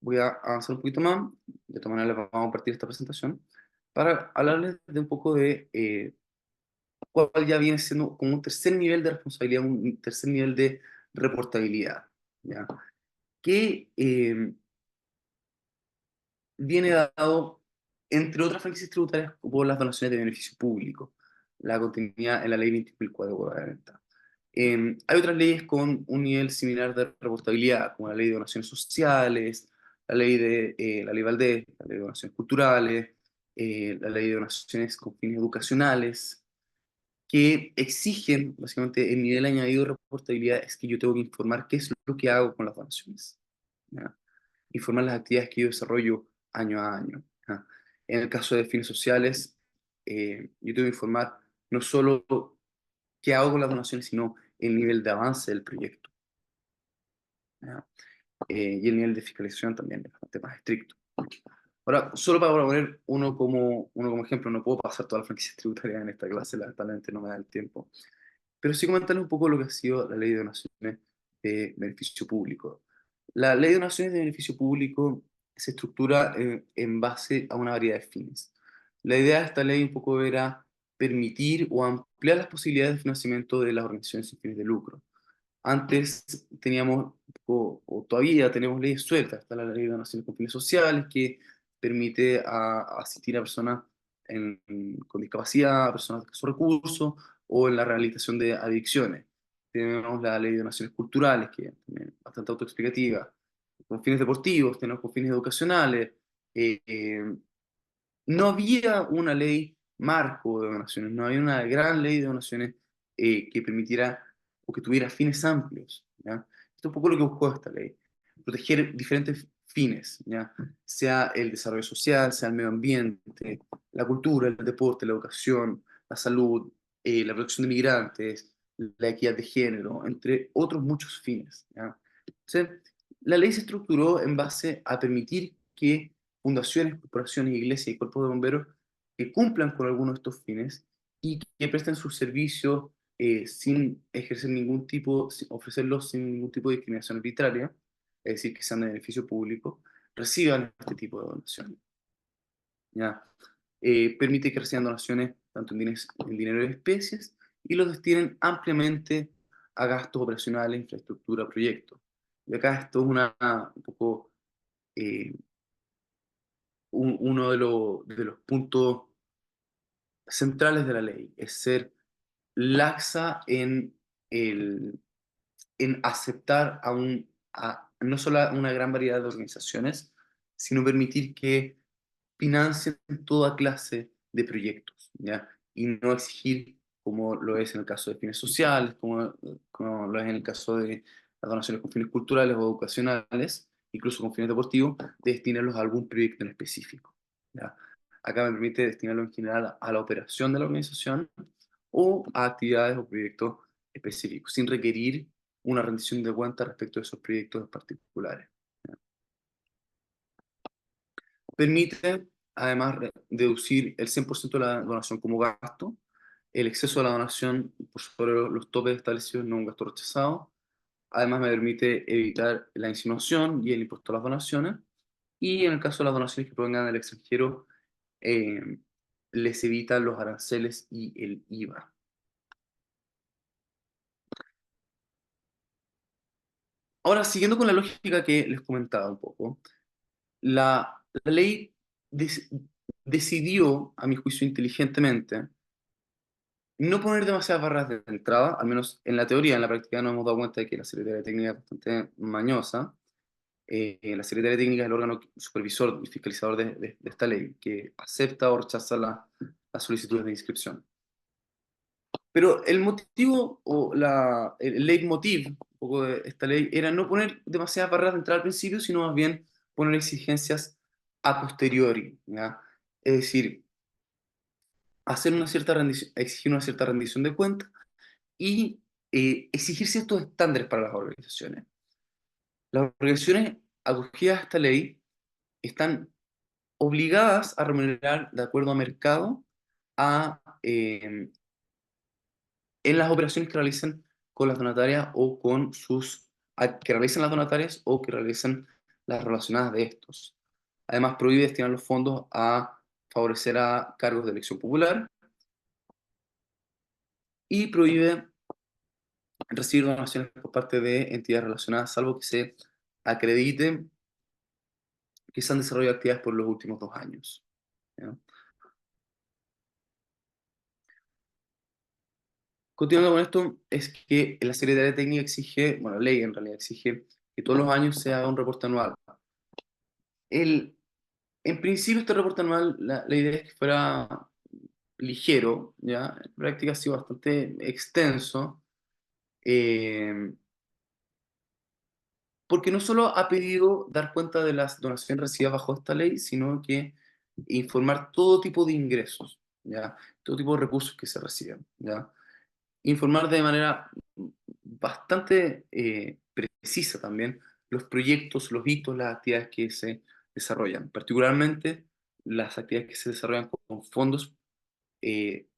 voy a avanzar un poquito más. De todas maneras, vamos a partir esta presentación para hablarles de un poco de cuál ya viene siendo como un tercer nivel de responsabilidad, un tercer nivel de reportabilidad, ¿ya? Que viene dado, entre otras franquicias tributarias, por las donaciones de beneficio público, la contenida en la ley 20.440. Hay otras leyes con un nivel similar de reportabilidad, como la ley de donaciones sociales, la ley Valdés, la ley de donaciones culturales, la ley de donaciones con fines educacionales, que exigen, básicamente, el nivel añadido de reportabilidad es que yo tengo que informar qué es lo que hago con las donaciones, ¿ya? Informar las actividades que yo desarrollo año a año, ¿ya? En el caso de fines sociales, yo tengo que informar no solo qué hago con las donaciones, sino el nivel de avance del proyecto, ¿ya? Y el nivel de fiscalización también es bastante más estricto. Ahora, solo para poner uno como ejemplo, no puedo pasar todas las franquicias tributarias en esta clase, lamentablemente no me da el tiempo, pero sí comentarles un poco lo que ha sido la ley de donaciones de beneficio público. La ley de donaciones de beneficio público se estructura en base a una variedad de fines. La idea de esta ley un poco era permitir o ampliar las posibilidades de financiamiento de las organizaciones sin fines de lucro. Antes teníamos, o todavía tenemos leyes sueltas. Está la ley de donaciones con fines sociales que permite asistir a personas con discapacidad, a personas de escasos recursos o en la rehabilitación de adicciones. Tenemos la ley de donaciones culturales, que también es bastante autoexplicativa, con fines deportivos, tenemos con fines educacionales. eh, eh, no había una ley marco de donaciones, no había una gran ley de donaciones que permitiera o que tuviera fines amplios, ¿ya? Esto es un poco lo que buscó esta ley, proteger diferentes fines, ¿ya? Sea el desarrollo social, sea el medio ambiente, la cultura, el deporte, la educación, la salud, la protección de migrantes, la equidad de género, entre otros muchos fines, ¿ya? Entonces, la ley se estructuró en base a permitir que fundaciones, corporaciones, iglesias y cuerpos de bomberos que cumplan con algunos de estos fines y que presten sus servicios sin ejercer ningún tipo, ofrecerlos sin ningún tipo de discriminación arbitraria, es decir, que sean de beneficio público, reciban este tipo de donaciones, ¿ya? Permite que reciban donaciones tanto en dinero de especies y los destinen ampliamente a gastos operacionales, infraestructura, proyectos. Y acá esto es un poco eh, uno de los puntos centrales de la ley, es ser laxa en aceptar no solo a una gran variedad de organizaciones, sino permitir que financien toda clase de proyectos, ¿ya? Y no exigir, como lo es en el caso de fines sociales, como lo es en el caso de las donaciones con fines culturales o educacionales, incluso con fines deportivos, de destinarlos a algún proyecto en específico, ¿ya? Acá me permite destinarlo en general a la operación de la organización o a actividades o proyectos específicos, sin requerir una rendición de cuentas respecto a esos proyectos particulares. Permite, además, deducir el 100% de la donación como gasto, el exceso de la donación por sobre los topes establecidos no es un gasto rechazado. Además, me permite evitar la insinuación y el impuesto a las donaciones. Y en el caso de las donaciones que provengan del extranjero, eh, les evita los aranceles y el IVA. Ahora, siguiendo con la lógica que les comentaba un poco, la ley decidió, a mi juicio inteligentemente, no poner demasiadas barreras de entrada, al menos en la teoría. En la práctica nos hemos dado cuenta de que la Secretaría Técnica es bastante mañosa. La Secretaría Técnica es el órgano supervisor y fiscalizador de esta ley, que acepta o rechaza las solicitudes de inscripción. Pero el motivo o el leitmotiv un poco de esta ley era no poner demasiadas barreras de entrada al principio, sino más bien poner exigencias a posteriori, ¿ya? Es decir, hacer una cierta rendición, exigir una cierta rendición de cuentas y exigir ciertos estándares para las organizaciones. Las organizaciones acogidas a esta ley están obligadas a remunerar de acuerdo a mercado en las operaciones que realicen con las donatarias o con que realicen las donatarias o que realicen las relacionadas de estos. Además, prohíbe destinar los fondos a favorecer a cargos de elección popular y prohíbe recibir donaciones por parte de entidades relacionadas, salvo que se acredite que se han desarrollado actividades por los últimos 2 años. ¿Ya? Continuando con esto, es que la Secretaría Técnica exige, bueno, la ley en realidad exige que todos los años se haga un reporte anual. En principio, este reporte anual, la idea es que fuera ligero, ¿ya? En práctica ha sido bastante extenso, eh, porque no solo ha pedido dar cuenta de las donaciones recibidas bajo esta ley, sino que informar todo tipo de ingresos, ¿ya? Todo tipo de recursos que se reciben, ¿ya? Informar de manera bastante precisa también los proyectos, los hitos, las actividades que se desarrollan, particularmente las actividades que se desarrollan con fondos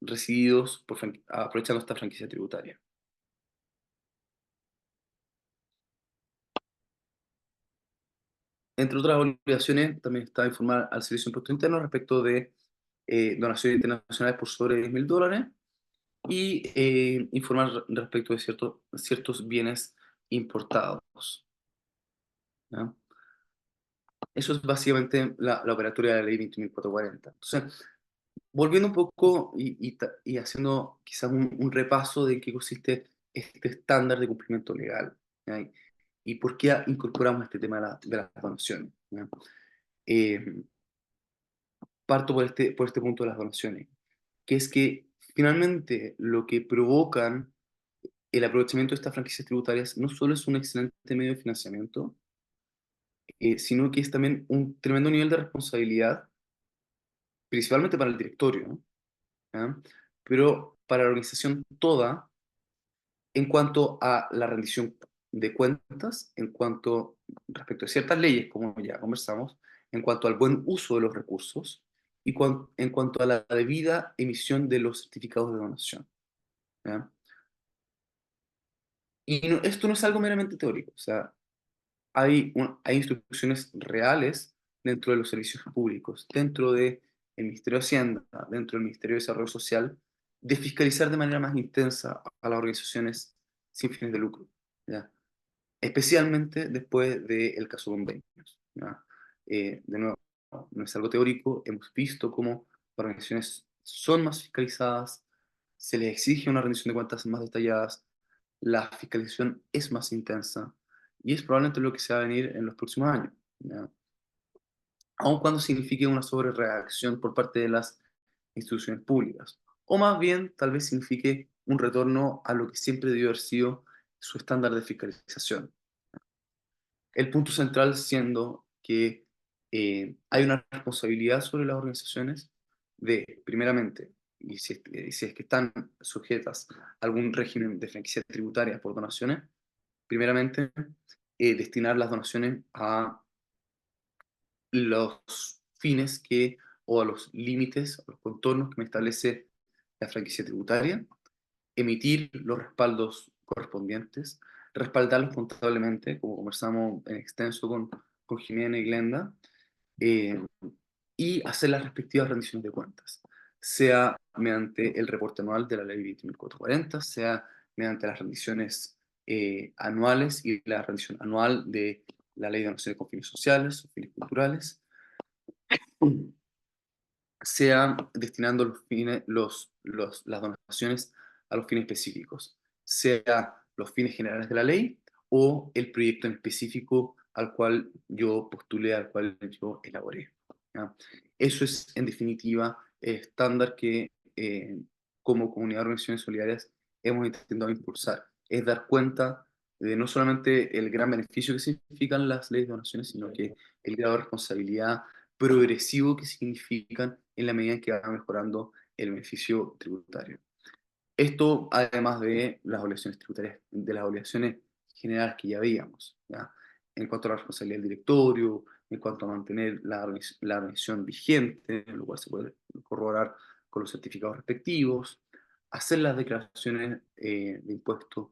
recibidos aprovechando esta franquicia tributaria. Entre otras obligaciones, también está informar al Servicio de Impuesto Interno respecto de donaciones internacionales por sobre $10.000 y informar respecto de ciertos bienes importados, ¿ya? Eso es básicamente la operatoria de la ley 21.440. Entonces, volviendo un poco y haciendo quizás un repaso de qué consiste este estándar de cumplimiento legal, ¿ya? Y por qué incorporamos este tema de las donaciones, ¿ya? Eh, Parto por este punto de las donaciones, que es que finalmente lo que provocan el aprovechamiento de estas franquicias tributarias no solo es un excelente medio de financiamiento, sino que es también un tremendo nivel de responsabilidad, principalmente para el directorio, ¿no? ¿Ya? Pero para la organización toda, en cuanto a la rendición de cuentas, en cuanto respecto a ciertas leyes, como ya conversamos, en cuanto al buen uso de los recursos y en cuanto a la debida emisión de los certificados de donación, ¿ya? Y esto no es algo meramente teórico, o sea, hay instrucciones reales dentro de los servicios públicos, dentro del Ministerio de Hacienda, dentro del Ministerio de Desarrollo Social, de fiscalizar de manera más intensa a las organizaciones sin fines de lucro, ¿ya? Especialmente después del caso Convenios, ¿ya? De nuevo, no es algo teórico, hemos visto cómo las organizaciones son más fiscalizadas, se les exige una rendición de cuentas más detalladas, la fiscalización es más intensa y es probablemente lo que se va a venir en los próximos años, ¿ya? Aun cuando signifique una sobrereacción por parte de las instituciones públicas, o más bien tal vez signifique un retorno a lo que siempre debió haber sido su estándar de fiscalización. El punto central siendo que hay una responsabilidad sobre las organizaciones de, primeramente, y si es que están sujetas a algún régimen de franquicia tributaria por donaciones, primeramente, destinar las donaciones a los fines o a los límites, a los contornos que me establece la franquicia tributaria, emitir los respaldos correspondientes, respaldarlos contablemente, como conversamos en extenso con Jimena y Glenda, eh, y hacer las respectivas rendiciones de cuentas, sea mediante el reporte anual de la ley 20.440, sea mediante las rendiciones anuales y la rendición anual de la ley de donaciones con fines sociales o fines culturales, sea destinando las donaciones a los fines específicos, sea los fines generales de la ley o el proyecto en específico al cual yo postulé, al cual yo elaboré. ¿Ya? Eso es, en definitiva, el estándar que como comunidad de organizaciones solidarias hemos intentado impulsar. Es dar cuenta de no solamente el gran beneficio que significan las leyes de donaciones, sino que el grado de responsabilidad progresivo que significan en la medida en que va mejorando el beneficio tributario. Esto además de las obligaciones tributarias, de las obligaciones generales que ya veíamos, ¿ya? En cuanto a la responsabilidad del directorio, en cuanto a mantener la organización vigente, lo cual se puede corroborar con los certificados respectivos, hacer las declaraciones de impuestos,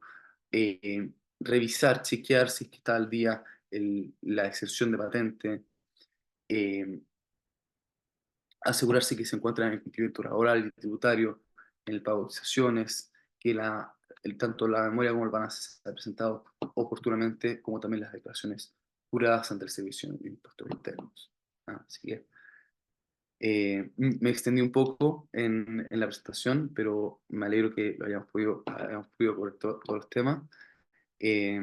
revisar, chequear si es que está al día la exención de patente, eh, asegurarse que se encuentran en el cumplimiento laboral y tributario, en el pago de cotizaciones, que tanto la memoria como el balance se ha presentado oportunamente, como también las declaraciones juradas ante el Servicio de Impuestos Internos. Así que me extendí un poco en la presentación, pero me alegro que lo hayamos podido cubrir todos los temas. Eh,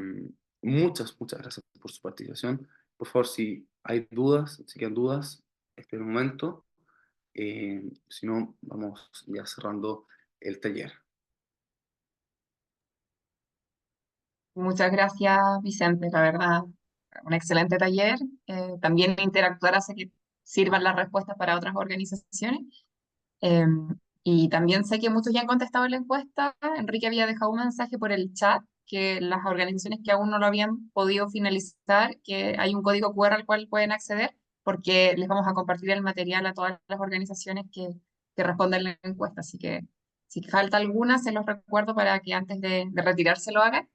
muchas gracias por su participación. Por favor, si hay dudas, si quedan dudas, este es el momento. Si no, vamos ya cerrando el taller. Muchas gracias, Vicente, la verdad, un excelente taller. También interactuar hace que sirvan las respuestas para otras organizaciones. Eh, y también sé que muchos ya han contestado la encuesta. Enrique había dejado un mensaje por el chat que las organizaciones que aún no lo habían podido finalizar, que hay un código QR al cual pueden acceder, porque les vamos a compartir el material a todas las organizaciones que responden la encuesta. Así que si falta alguna, se los recuerdo para que antes de retirarse lo hagan.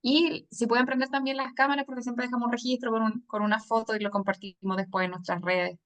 Y si pueden prender también las cámaras, porque siempre dejamos un registro con una foto y lo compartimos después en nuestras redes